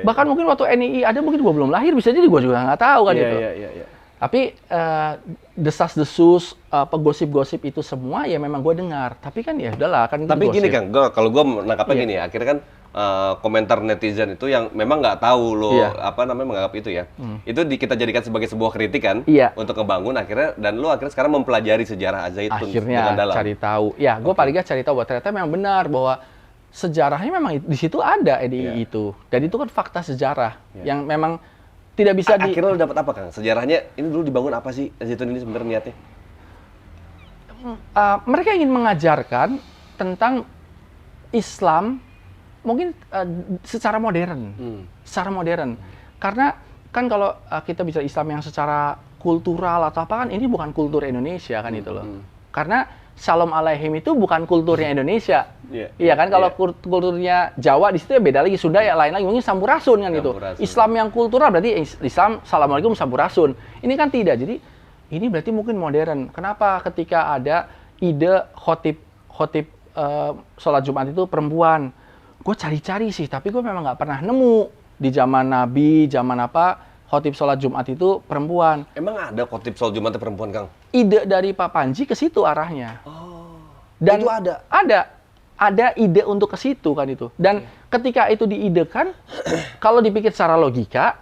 Bahkan mungkin waktu NII ada mungkin gue belum lahir, bisa jadi gue juga nggak tahu kan gitu. Tapi desas-desus, gosip-gosip itu semua ya memang gue dengar. Tapi kan ya udahlah kan. Tapi gini Kang, kalau gue menangkapnya gini ya, akhirnya kan komentar netizen itu yang memang nggak tahu lo menganggap itu ya. Itu kita jadikan sebagai sebuah kritikan untuk ngebangun akhirnya, dan lo akhirnya sekarang mempelajari sejarah Al Zaitun dengan dalam. Cari tahu. Ya, gue paling nggak cari tahu bahwa ternyata memang benar bahwa sejarahnya memang di situ ada NII itu. Dan itu kan fakta sejarah yang memang tidak bisa Akhirnya lo dapat apa Kang? Sejarahnya ini dulu dibangun apa sih Al Zaitun ini sebenarnya niatnya? Mereka ingin mengajarkan tentang Islam mungkin secara modern, karena kan kalau kita bisa Islam yang secara kultural atau apa kan ini bukan kultur Indonesia kan itu loh, karena Shalom Aleihim itu bukan kulturnya Indonesia, iya kan kalau kulturnya Jawa di situ ya beda lagi, Sunda ya lain lagi, mungkin Sampurasun kan itu. Islam yang kultural berarti Islam Assalamualaikum Sampurasun, ini kan tidak, jadi ini berarti mungkin modern. Kenapa ketika ada ide khotib sholat Jumat itu perempuan? Gue cari-cari sih, tapi gue memang nggak pernah nemu di zaman Nabi, zaman apa, khotib sholat Jumat itu perempuan. Emang ada khotib sholat Jumat perempuan, Kang? Ide dari Pak Panji ke situ arahnya. Oh. Dan itu ada? Ada ide untuk ke situ kan itu. Dan ketika itu diidekan, kalau dipikir secara logika,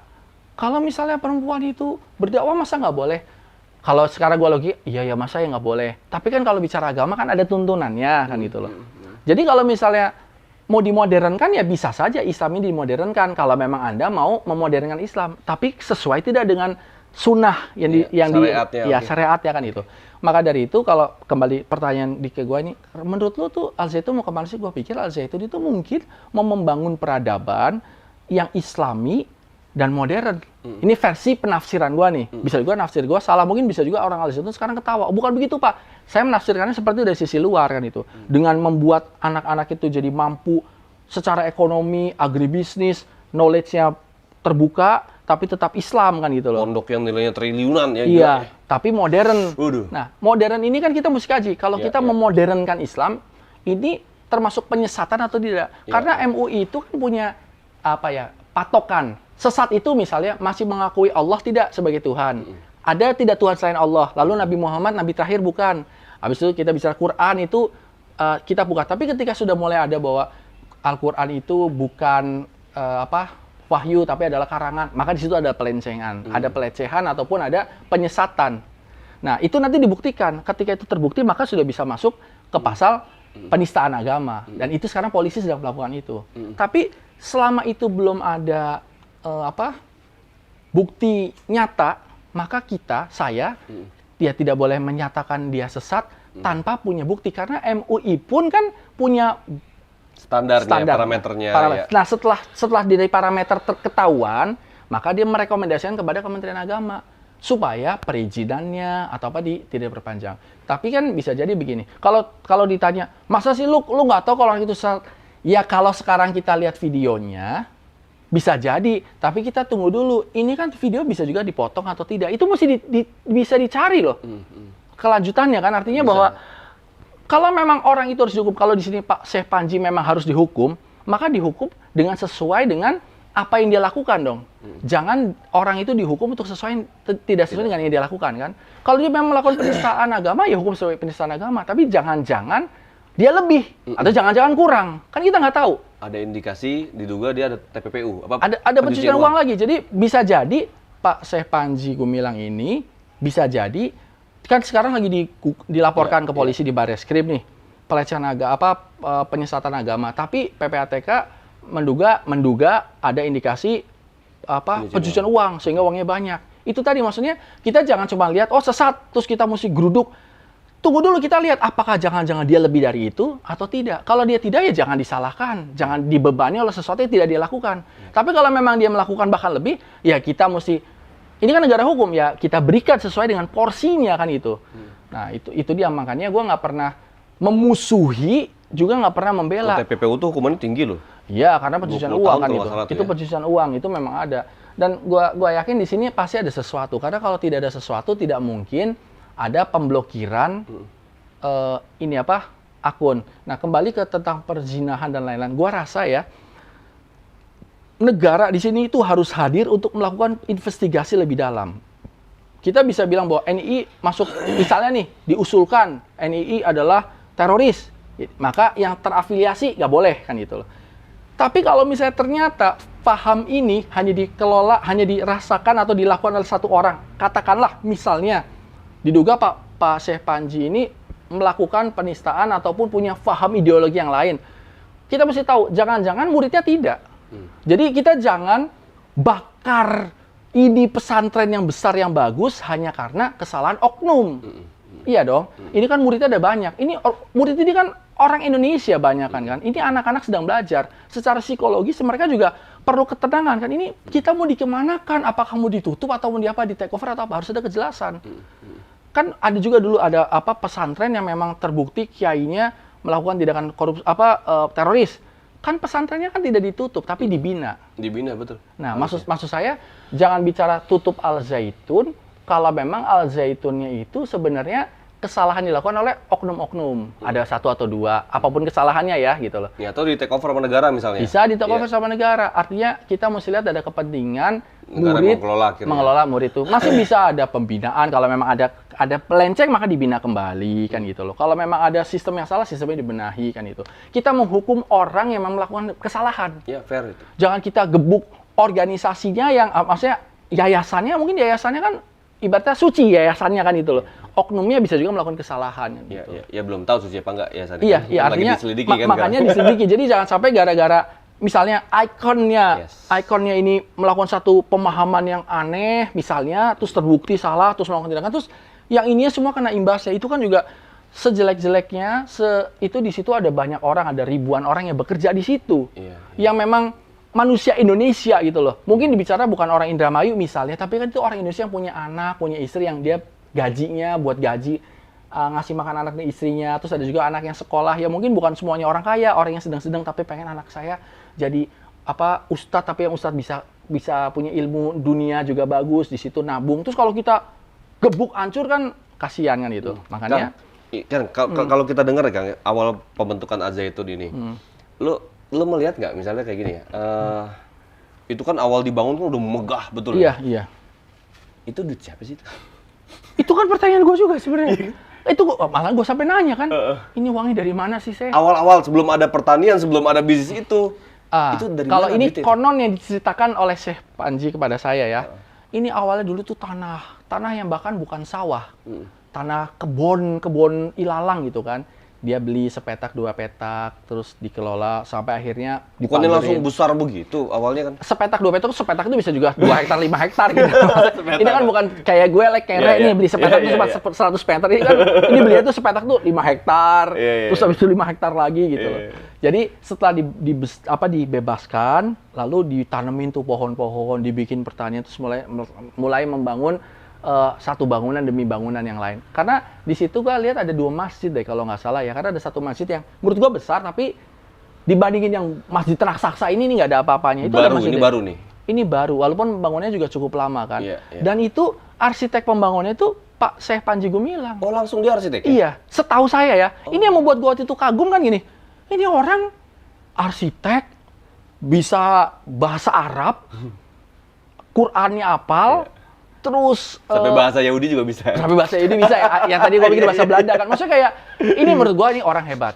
kalau misalnya perempuan itu berdakwah masa nggak boleh? Kalau sekarang gue logik, iya ya masa ya nggak boleh. Tapi kan kalau bicara agama kan ada tuntunannya kan gitu loh. Jadi kalau misalnya mau dimodernkan ya bisa saja Islam ini dimodernkan kalau memang Anda mau memodernkan Islam, tapi sesuai tidak dengan sunnah syariatnya kan itu. Maka dari itu kalau kembali pertanyaan ke gue ini, menurut lu tuh Al Zaitun mau kemana sih? Gue pikir Al Zaitun itu mungkin mau membangun peradaban yang Islami dan modern. Ini versi penafsiran gue nih. Bisa juga nafsir gue salah, mungkin bisa juga orang Al Zaitun sekarang ketawa. Bukan begitu Pak. Saya menafsirkannya seperti dari sisi luar kan itu. Dengan membuat anak-anak itu jadi mampu secara ekonomi, agribisnis, knowledge-nya terbuka, tapi tetap Islam kan gitu loh. Pondok yang nilainya triliunan ya. Iya, tapi modern. Nah, modern ini kan kita mesti kaji. Kalau kita memodernkan Islam, ini termasuk penyesatan atau tidak? Karena MUI itu kan punya patokan. Sesat itu misalnya masih mengakui Allah tidak sebagai Tuhan. Ada tidak Tuhan selain Allah. Lalu Nabi Muhammad, Nabi terakhir bukan. Habis itu kita bicara Quran itu kita buka. Tapi ketika sudah mulai ada bahwa Al-Quran itu bukan wahyu, tapi adalah karangan, maka di situ ada pelencengan, ada pelecehan ataupun ada penyesatan. Nah, itu nanti dibuktikan. Ketika itu terbukti, maka sudah bisa masuk ke pasal penistaan agama. Dan itu sekarang polisi sedang melakukan itu. Tapi selama itu belum ada bukti nyata, maka saya tidak boleh menyatakan dia sesat tanpa punya bukti. Karena MUI pun kan punya standar parameternya. Nah, setelah dari parameter ketahuan, maka dia merekomendasikan kepada Kementerian Agama supaya perizinannya atau tidak perpanjang. Tapi kan bisa jadi begini. Kalau ditanya, masa sih lu nggak tahu kalau itu sesat? Ya kalau sekarang kita lihat videonya, bisa jadi, tapi kita tunggu dulu. Ini kan video bisa juga dipotong atau tidak. Itu mesti bisa dicari loh. Kelanjutannya kan artinya bisa. Bahwa kalau memang orang itu harus dihukum, kalau di sini Pak Syekh Panji memang harus dihukum, maka dihukum dengan sesuai dengan apa yang dia lakukan dong. Jangan orang itu dihukum untuk tidak sesuai dengan yang dia lakukan kan. Kalau dia memang melakukan penistaan agama, ya hukum sesuai penistaan agama. Tapi jangan-jangan dia lebih atau jangan-jangan kurang. Kan kita nggak tahu. Ada indikasi diduga dia ada TPPU. Ada pencucian uang lagi. Jadi bisa jadi Pak Syekh Panji Gumilang ini bisa jadi kan sekarang lagi dilaporkan ke polisi di Barreskrim nih pelecehan penyesatan agama. Tapi PPATK menduga ada indikasi pencucian uang sehingga uangnya banyak. Itu tadi maksudnya kita jangan cuma lihat sesat terus kita mesti geruduk. Tunggu dulu kita lihat apakah jangan-jangan dia lebih dari itu atau tidak. Kalau dia tidak ya jangan disalahkan, jangan dibebani oleh sesuatu yang tidak dia lakukan. Tapi kalau memang dia melakukan bahkan lebih, ya kita mesti, ini kan negara hukum ya, kita berikan sesuai dengan porsinya kan itu. Nah itu dia, makanya gue nggak pernah memusuhi, juga nggak pernah membela. TPPU tuh hukumannya tinggi loh. Iya, karena pencucian uang kan itu. Itu pencucian uang itu memang ada. Dan gue yakin di sini pasti ada sesuatu. Karena kalau tidak ada sesuatu tidak mungkin ada pemblokiran akun. Nah, kembali ke tentang perzinahan dan lain-lain. Gua rasa ya negara di sini itu harus hadir untuk melakukan investigasi lebih dalam. Kita bisa bilang bahwa NII masuk, misalnya nih diusulkan NII adalah teroris, maka yang terafiliasi nggak boleh kan gitu loh. Tapi kalau misalnya ternyata paham ini hanya dikelola, hanya dirasakan atau dilakukan oleh satu orang, katakanlah misalnya diduga Pak Syekh Panji ini melakukan penistaan ataupun punya paham ideologi yang lain. Kita mesti tahu, jangan-jangan muridnya tidak. Jadi kita jangan bakar ini pesantren yang besar yang bagus hanya karena kesalahan oknum. Iya dong. Ini kan muridnya ada banyak. Ini murid ini kan orang Indonesia banyak kan. Ini anak-anak sedang belajar. Secara psikologis mereka juga perlu ketenangan kan. Ini kita mau dikemanakan? Apakah mau ditutup atau mau di take over atau apa? Harus ada kejelasan. Kan ada juga dulu ada pesantren yang memang terbukti kiainya melakukan tindakan korupsi teroris. Kan pesantrennya kan tidak ditutup tapi dibina. Dibina betul. Nah, maksud saya jangan bicara tutup Al Zaitun kalau memang Al Zaitunnya itu sebenarnya kesalahan dilakukan oleh oknum-oknum. Ada satu atau dua, apapun kesalahannya ya gitu loh. Ya, atau di take over sama negara misalnya. Bisa di take over sama negara. Artinya kita mesti lihat ada kepentingan murid mengelola murid itu. Masih bisa ada pembinaan kalau memang ada pelenceng maka dibina kembali kan gitu loh. Kalau memang ada sistem yang salah, sistemnya dibenahi kan itu. Kita menghukum orang yang memang melakukan kesalahan. Ya, fair itu. Jangan kita gebuk organisasinya yang maksudnya yayasannya kan ibaratnya suci yayasannya kan itu loh. Oknumnya bisa juga melakukan kesalahan gitu. Ya belum tahu suci apa enggak yayasannya. Iya, artinya makanya diselidiki. Jadi jangan sampai gara-gara misalnya ikonnya ini melakukan satu pemahaman yang aneh misalnya, terus terbukti salah, terus melakukan tindakan, terus yang ininya semua kena imbasnya. Itu kan juga sejelek-jeleknya, itu di situ ada banyak orang, ada ribuan orang yang bekerja di situ, yang memang manusia Indonesia gitu loh. Mungkin dibicara bukan orang Indramayu misalnya, tapi kan itu orang Indonesia yang punya anak, punya istri yang dia gajinya buat gaji ngasih makan anaknya istrinya, terus ada juga anak yang sekolah, ya mungkin bukan semuanya orang kaya, orang yang sedang-sedang tapi pengen anak saya jadi ustadz, tapi yang ustadz bisa punya ilmu dunia juga bagus di situ nabung. Terus kalau kita gebuk hancur kan kasihan kan itu. Makanya kalau kita dengar ya Kang, awal pembentukan Al-Zaitun ini, lu melihat nggak misalnya kayak gini ya, itu kan awal dibangun kan udah megah betul. Iya. Itu duit siapa sih? Itu kan pertanyaan gue juga sebenarnya. Itu malah gue sampai nanya kan, ini uangnya dari mana sih saya? Awal-awal sebelum ada pertanian, sebelum ada bisnis itu dari kalau mana ini konon yang diceritakan oleh Syekh Panji kepada saya ya, ini awalnya dulu tuh tanah yang bahkan bukan sawah, tanah kebun ilalang gitu kan. Dia beli sepetak 2 petak, terus dikelola sampai akhirnya bukannya langsung besar begitu awalnya kan? Sepetak 2 petak, sepetak itu bisa juga 2 hektar, 5 hektar gitu. Ini kan bukan kayak gue ini beli sepetak itu 100 meter. Ini kan ini beli itu sepetak tuh 5 hektar, terus habis itu 5 hektar lagi gitu loh. Jadi setelah dibebaskan, lalu ditanemin tuh pohon-pohon, dibikin pertanian, terus mulai membangun satu bangunan demi bangunan yang lain. Karena di situ gue lihat ada 2 masjid deh kalau nggak salah ya. Karena ada satu masjid yang menurut gue besar, tapi dibandingin yang Masjid Raksasa ini nggak ada apa-apanya. Itu ini baru nih. Ini baru, walaupun pembangunannya juga cukup lama kan. Dan itu arsitek pembangunnya itu Pak Syekh Panji Gumilang. Oh, langsung dia arsitek ya? Iya, setahu saya ya. Ini yang membuat gue waktu itu kagum kan gini. Ini orang arsitek, bisa bahasa Arab, Qur'annya hafal, terus sampai bahasa Yahudi juga bisa. Sampai bahasa Yahudi bisa ya. Yang tadi gue bikin bahasa Belanda kan. Maksudnya kayak ini menurut gue ini orang hebat.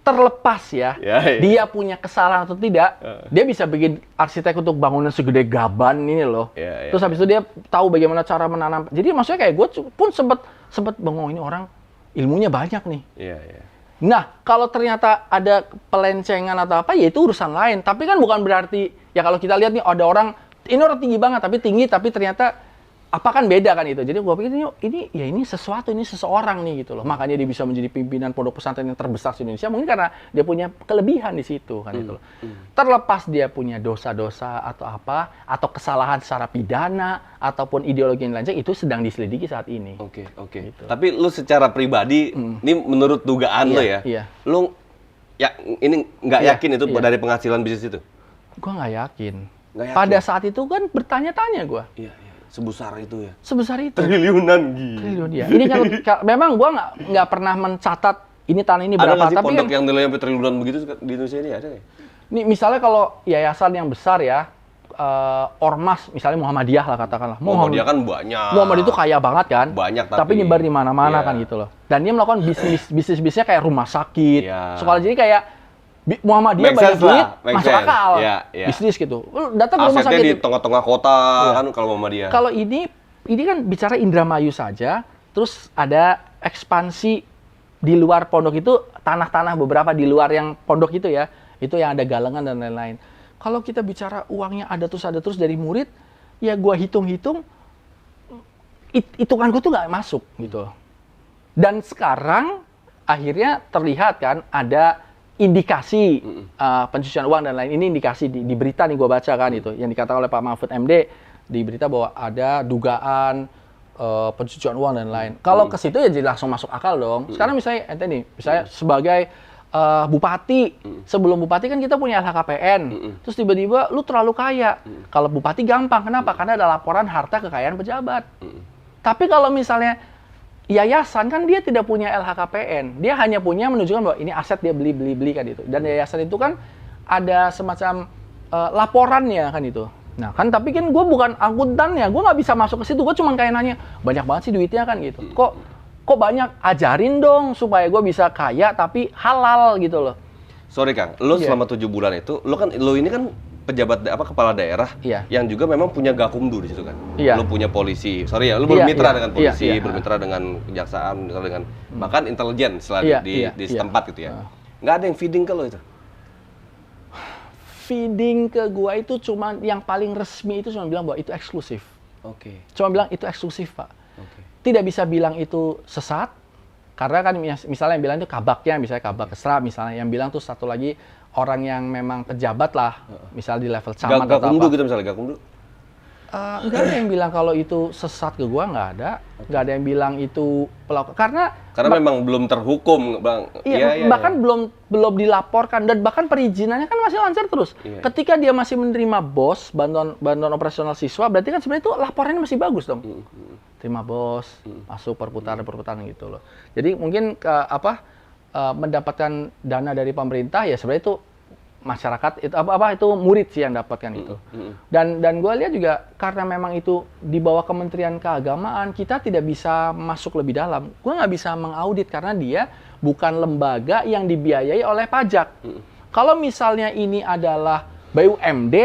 Terlepas ya, dia punya kesalahan atau tidak, dia bisa bikin arsitek untuk bangunan segede gaban ini loh. Terus habis itu dia tahu bagaimana cara menanam. Jadi maksudnya kayak gue pun sempat bengong, ini orang ilmunya banyak nih. Nah, kalau ternyata ada pelencengan atau apa, ya itu urusan lain. Tapi kan bukan berarti ya kalau kita lihat nih ada orang ini orang tinggi banget tapi ternyata apa kan beda kan itu. Jadi gue pikir ini sesuatu, ini seseorang nih gitu loh. Makanya dia bisa menjadi pimpinan pondok pesantren yang terbesar di Indonesia, mungkin karena dia punya kelebihan di situ kan itu loh. Terlepas dia punya dosa-dosa atau apa, atau kesalahan secara pidana ataupun ideologi yang lain, itu sedang diselidiki saat ini. Oke. Gitu. Tapi lu secara pribadi, ini menurut dugaan lo ya, lu ini nggak yakin itu dari penghasilan bisnis itu? Gue nggak yakin. Pada saat itu kan bertanya-tanya gue. Sebesar itu ya? Sebesar itu. Triliunan gitu. Triliun ya. Ini kan memang gua nggak pernah mencatat ini tanah ini berapa. Ada nggak sih pondok yang nilainya sampai triliunan begitu di Indonesia ini ada ya? Ini misalnya kalau yayasan yang besar ya, ormas misalnya Muhammadiyah lah katakanlah. Muhammadiyah kan banyak. Muhammadiyah itu kaya banget kan. Banyak tapi nyebar di mana-mana kan gitu loh. Dan dia melakukan bisnisnya kayak rumah sakit, sekolah, jadi kayak Muhammadiyah banyak duit, masuk akal, bisnis gitu. Datang ke rumah sakit di tengah-tengah kota kan kalau Muhammadiyah. Kalau ini kan bicara Indramayu saja, terus ada ekspansi di luar pondok itu, tanah-tanah beberapa di luar yang pondok itu ya, itu yang ada galengan dan lain-lain. Kalau kita bicara uangnya ada terus dari murid, ya gua hitung-hitung, hitungan gua tuh nggak masuk gitu. Dan sekarang akhirnya terlihat kan ada indikasi pencucian uang dan lain. Ini indikasi di berita nih gue baca kan itu yang dikatakan oleh Pak Mahfud MD di berita bahwa ada dugaan pencucian uang dan lain. Kalau ke situ ya jadi langsung masuk akal dong. Sekarang misalnya misalnya sebagai bupati, sebelum bupati kan kita punya LHKPN. Terus tiba-tiba lu terlalu kaya. Kalau bupati gampang, kenapa? Karena ada laporan harta kekayaan pejabat. Tapi kalau misalnya yayasan kan dia tidak punya LHKPN, dia hanya punya menunjukkan bahwa ini aset dia beli kan itu. Dan yayasan itu kan ada semacam laporannya kan itu. Nah kan tapi kan gue bukan akuntannya, gue nggak bisa masuk ke situ. Gue cuma kayak nanya, banyak banget sih duitnya kan gitu. Kok banyak, ajarin dong supaya gue bisa kaya tapi halal gitu loh. Sorry Kang, lo selama 7 bulan itu, lo ini kan pejabat kepala daerah yang juga memang punya gakumdu di situ kan. Lo punya polisi, lo bermitra dengan polisi, bermitra dengan kejaksaan, dengan bahkan intelijen di setempat gitu ya. Nggak ada yang feeding ke lo itu? Feeding ke gua itu cuma yang paling resmi itu cuma bilang bahwa itu eksklusif. Cuma bilang itu eksklusif, Pak. Tidak bisa bilang itu sesat, karena kan misalnya yang bilang itu kabaknya, misalnya kabak kesra, misalnya yang bilang tuh satu lagi orang yang memang pejabat lah, misalnya di level camat atau apa. Gakumdu gitu misalnya, Gakumdu? Nggak ada yang bilang kalau itu sesat ke gua, nggak ada. Nggak ada yang bilang itu pelaku. Karena memang belum terhukum, Bang. Iya, bahkan belum dilaporkan, dan bahkan perizinannya kan masih lancar terus. Ketika dia masih menerima BOS, bantuan operasional siswa, berarti kan sebenarnya itu laporannya masih bagus dong. Terima BOS, masuk perputaran gitu loh. Jadi mungkin mendapatkan dana dari pemerintah ya sebenarnya itu masyarakat itu murid sih yang dapatkan itu. Dan gue lihat juga karena memang itu di bawah Kementerian Keagamaan, kita tidak bisa masuk lebih dalam. Gue nggak bisa mengaudit karena dia bukan lembaga yang dibiayai oleh pajak. Kalau misalnya ini adalah BUMD,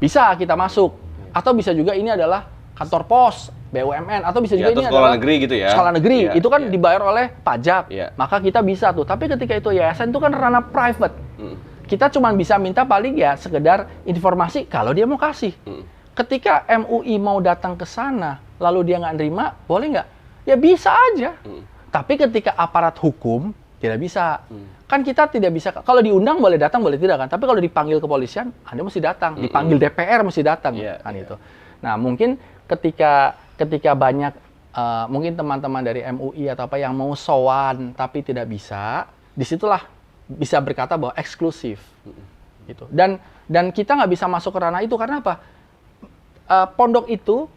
bisa kita masuk. Atau bisa juga ini adalah kantor pos, BUMN, atau bisa juga ini adalah negeri gitu ya. Sekolah negeri, itu kan dibayar oleh pajak. Maka kita bisa tuh. Tapi ketika itu yayasan itu kan ranah private. Kita cuma bisa minta paling ya sekedar informasi kalau dia mau kasih. Ketika MUI mau datang ke sana, lalu dia nggak nerima, boleh nggak? Ya bisa aja. Tapi ketika aparat hukum, tidak bisa. Kan kita tidak bisa, kalau diundang boleh datang, boleh tidak kan? Tapi kalau dipanggil kepolisian, Anda mesti datang. Dipanggil DPR mesti datang. Kan itu. Nah mungkin ketika banyak, mungkin teman-teman dari MUI atau apa yang mau sowan, tapi tidak bisa, disitulah bisa berkata bahwa eksklusif gitu. Dan kita nggak bisa masuk ke ranah itu karena apa? Pondok itu,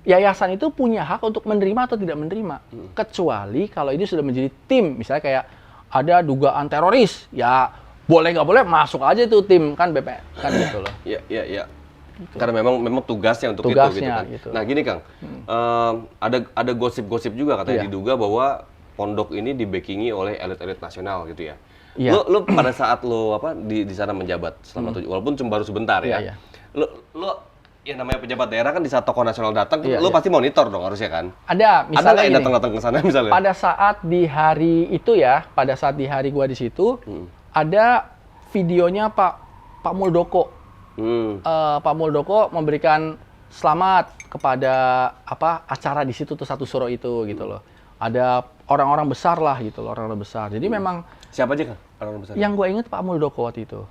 yayasan itu punya hak untuk menerima atau tidak menerima, kecuali kalau ini sudah menjadi tim, misalnya kayak ada dugaan teroris, ya boleh nggak boleh masuk aja itu tim kan BPN kan gitu loh. Iya. Gitu. Karena memang tugasnya untuk itu gitu kan. Gitu. Nah gini Kang, ada gosip-gosip juga katanya diduga bahwa pondok ini dibackingi oleh elit-elit nasional gitu ya. Lo pada saat lo di sana menjabat selama walaupun cuma baru sebentar ya. Lo yang namanya pejabat daerah kan di saat tokoh nasional datang, lo pasti monitor dong harusnya kan. Ada misalnya yang datang ke sana misalnya. Pada saat di hari itu ya, pada saat di hari gua di situ, ada videonya Pak Muldoko. Pak Muldoko memberikan selamat kepada acara di situ tuh satu suro itu gitu loh. Ada orang-orang besar lah gitu loh, orang-orang besar. Jadi memang siapa aja kan orang besar? Yang gue inget Pak Muldoko waktu itu.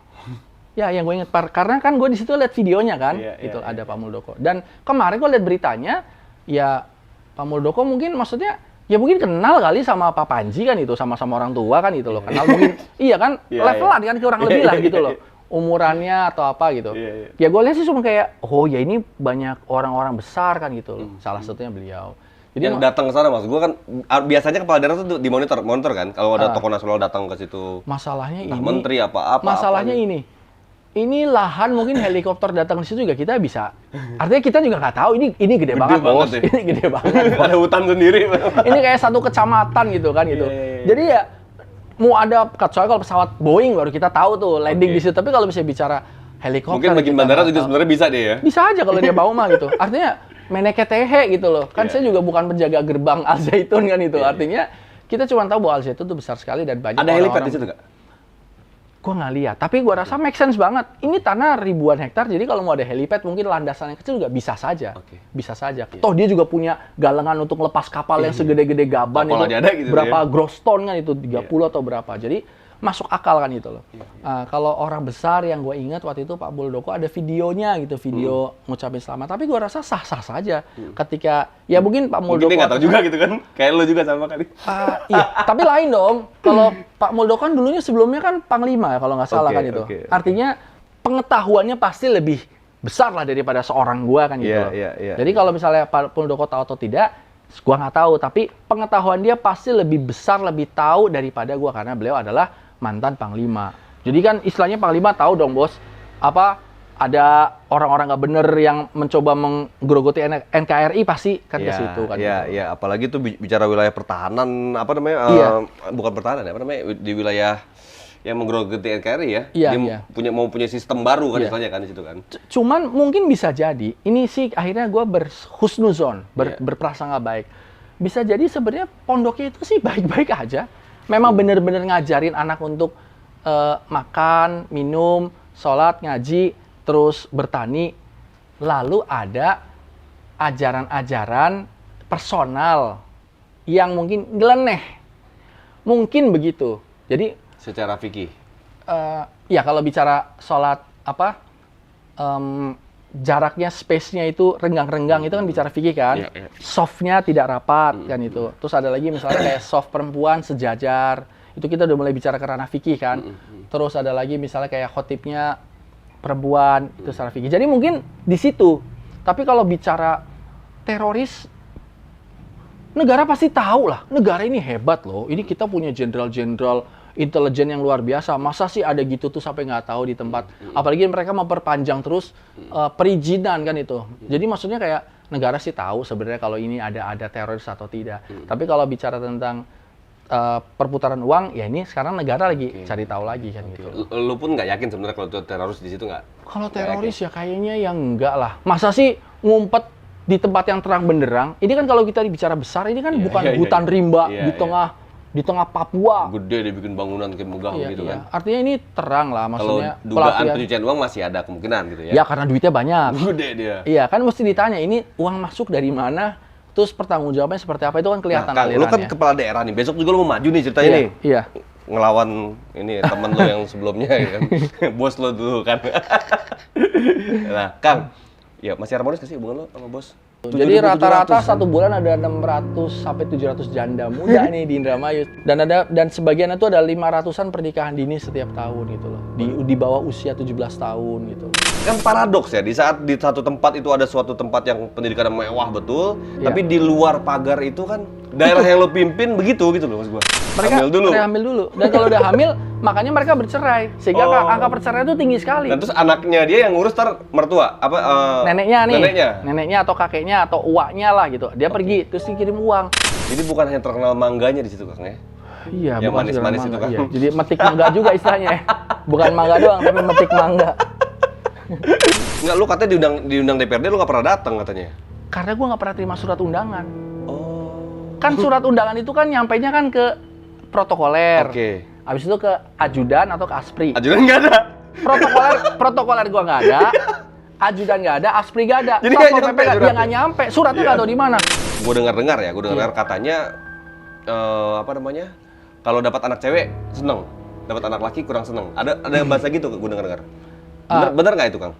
Ya, yang gue inget karena kan gue di situ lihat videonya kan, ada Pak Muldoko. Dan kemarin gue lihat beritanya, ya Pak Muldoko mungkin maksudnya ya mungkin kenal kali sama Pak Panji kan itu, sama-sama orang tua kan itu loh. Kenal mungkin, iya kan, levelan kan kurang lebih lah gitu loh. Umurannya atau apa gitu. Ya gue lihat sih cuma kayak, oh ya ini banyak orang-orang besar kan gitu loh. Salah satunya beliau. Jadi yang datang ke sana maksud gue kan biasanya kepala daerah tuh dimonitor kan kalau ada tokoh nasional datang ke situ. Masalahnya ini menteri apa. Masalahnya ini lahan mungkin helikopter datang di situ juga kita bisa. Artinya kita juga nggak tahu ini gede banget bos. Ya. Ini gede banget. Ada hutan sendiri. Ini kayak satu kecamatan gitu kan gitu. Jadi ya mau ada soalnya kalau pesawat Boeing baru kita tahu tuh landing di situ. Tapi kalau bisa bicara helikopter mungkin bikin bandara juga sebenarnya bisa deh ya. Bisa aja kalau dia bawa mah gitu. Artinya meneketehe gitu loh. Kan saya juga bukan penjaga gerbang Al Zaitun kan itu. Artinya kita cuma tahu bahwa Al Zaitun itu besar sekali dan banyak ada helipad di situ nggak? Gue nggak lihat, tapi gue rasa make sense banget. Ini tanah ribuan hektar, jadi kalau mau ada helipad mungkin landasan yang kecil juga bisa saja. Bisa saja. Toh dia juga punya galangan untuk lepas kapal yang segede-gede gaban itu. Gitu berapa gross ton kan itu, 30 atau berapa. Jadi masuk akal kan itu loh. Kalau orang besar yang gue ingat waktu itu Pak Muldoko ada videonya gitu, video ngucapin selamat. Tapi gue rasa sah-sah saja ketika, ya mungkin Pak Muldoko... Mungkin dia nggak tahu juga gitu kan, kayak lo juga sama kali. Iya, tapi lain dong. Kalau Pak Muldoko kan dulunya sebelumnya kan Panglima ya kalau nggak salah kan itu. Artinya pengetahuannya pasti lebih besar lah daripada seorang gue kan gitu. Jadi kalau misalnya Pak Muldoko tahu atau tidak, gue nggak tahu. Tapi pengetahuan dia pasti lebih besar, lebih tahu daripada gue karena beliau adalah mantan Panglima. Jadi kan istilahnya Panglima tahu dong bos, ada orang-orang nggak bener yang mencoba menggerogoti NKRI pasti kan ke situ kan. Iya, apalagi tuh bicara wilayah pertahanan, apa namanya? Bukan pertahanan ya, apa namanya? Di wilayah yang menggerogoti NKRI ya. Dia mau punya sistem baru kan istilahnya kan di situ kan. Cuman mungkin bisa jadi, ini sih akhirnya gue berhusnuzon, berprasangka baik. Bisa jadi sebenarnya pondoknya itu sih baik-baik aja. Memang bener-bener ngajarin anak untuk makan, minum, sholat, ngaji, terus bertani, lalu ada ajaran-ajaran personal yang mungkin nyeleneh, mungkin begitu. Jadi secara fikih, ya kalau bicara sholat jaraknya, space-nya itu renggang-renggang itu kan bicara fikih kan, soft-nya tidak rapat kan itu. Terus ada lagi misalnya kayak soft perempuan sejajar, itu kita udah mulai bicara ke ranah fikih kan. Terus ada lagi misalnya kayak khotibnya perempuan itu secara fikih. Jadi mungkin di situ. Tapi kalau bicara teroris, negara pasti tahu lah. Negara ini hebat loh. Ini kita punya jenderal-jenderal intelijen yang luar biasa. Masa sih ada gitu tuh sampai nggak tahu di tempat. Apalagi mereka memperpanjang terus perizinan kan itu. Jadi maksudnya kayak negara sih tahu sebenarnya kalau ini ada teroris atau tidak. Tapi kalau bicara tentang perputaran uang, ya ini sekarang negara lagi cari tahu lagi kan gitu. Lu pun nggak yakin sebenarnya kalau teroris di situ nggak? Kalau teroris ya kayaknya yang enggak lah. Masa sih ngumpet di tempat yang terang benderang? Ini kan kalau kita bicara besar, ini kan bukan hutan rimba di tengah Papua. Gede dia bikin bangunan kayak megah gitu kan. Artinya ini terang lah, maksudnya. Kalau dugaan pencucian uang masih ada kemungkinan gitu ya? Ya karena duitnya banyak. Gede dia. Iya kan mesti ditanya ini uang masuk dari mana? Terus pertanggungjawabannya seperti apa, itu kan kelihatan alirannya. Lu kan kepala daerah nih, besok juga lu mau maju nih ceritanya nih. Iya. Ngelawan ini temen lu yang sebelumnya ya kan. Bos lu dulu kan. Nah, Kang, ya masih harmonis gak sih hubungan lu sama bos? Jadi rata-rata satu bulan ada 600 sampai 700 janda muda nih di Indramayu. Dan sebagian itu ada 500-an pernikahan dini setiap tahun gitu loh. Di bawah usia 17 tahun gitu. Kan paradoks ya, di saat di satu tempat itu ada suatu tempat yang pendidikan mewah betul, tapi di luar pagar itu kan daerah yang lo pimpin begitu gitu loh mas gua. Mereka hamil dulu. Dan kalau udah hamil, makanya mereka bercerai. Sehingga angka perceraian itu tinggi sekali. Dan terus anaknya dia yang ngurus mertua apa neneknya nih. Neneknya atau kakeknya atau uaknya lah gitu. Dia pergi terus dikirim uang. Jadi bukan hanya terkenal mangganya di situ Kang ya. Iya, yang manis-manis itu kan. Iya. Jadi metik mangga juga istilahnya ya. Bukan mangga doang tapi metik mangga. Enggak, lu katanya diundang DPRD lu nggak pernah datang katanya. Karena gua nggak pernah terima surat undangan. Kan surat undangan itu kan nyampainya kan ke protokoler. Habis itu ke ajudan atau ke aspri. Ajudan nggak ada. Protokoler gua nggak ada. Ajudan nggak ada, aspri nggak ada. Jadi nggak nyampe. Suratnya nggak tahu di mana. Gue dengar katanya apa namanya? Kalau dapat anak cewek seneng, dapat anak laki kurang seneng. Ada bahasa gitu gue dengar. Bener nggak itu Kang?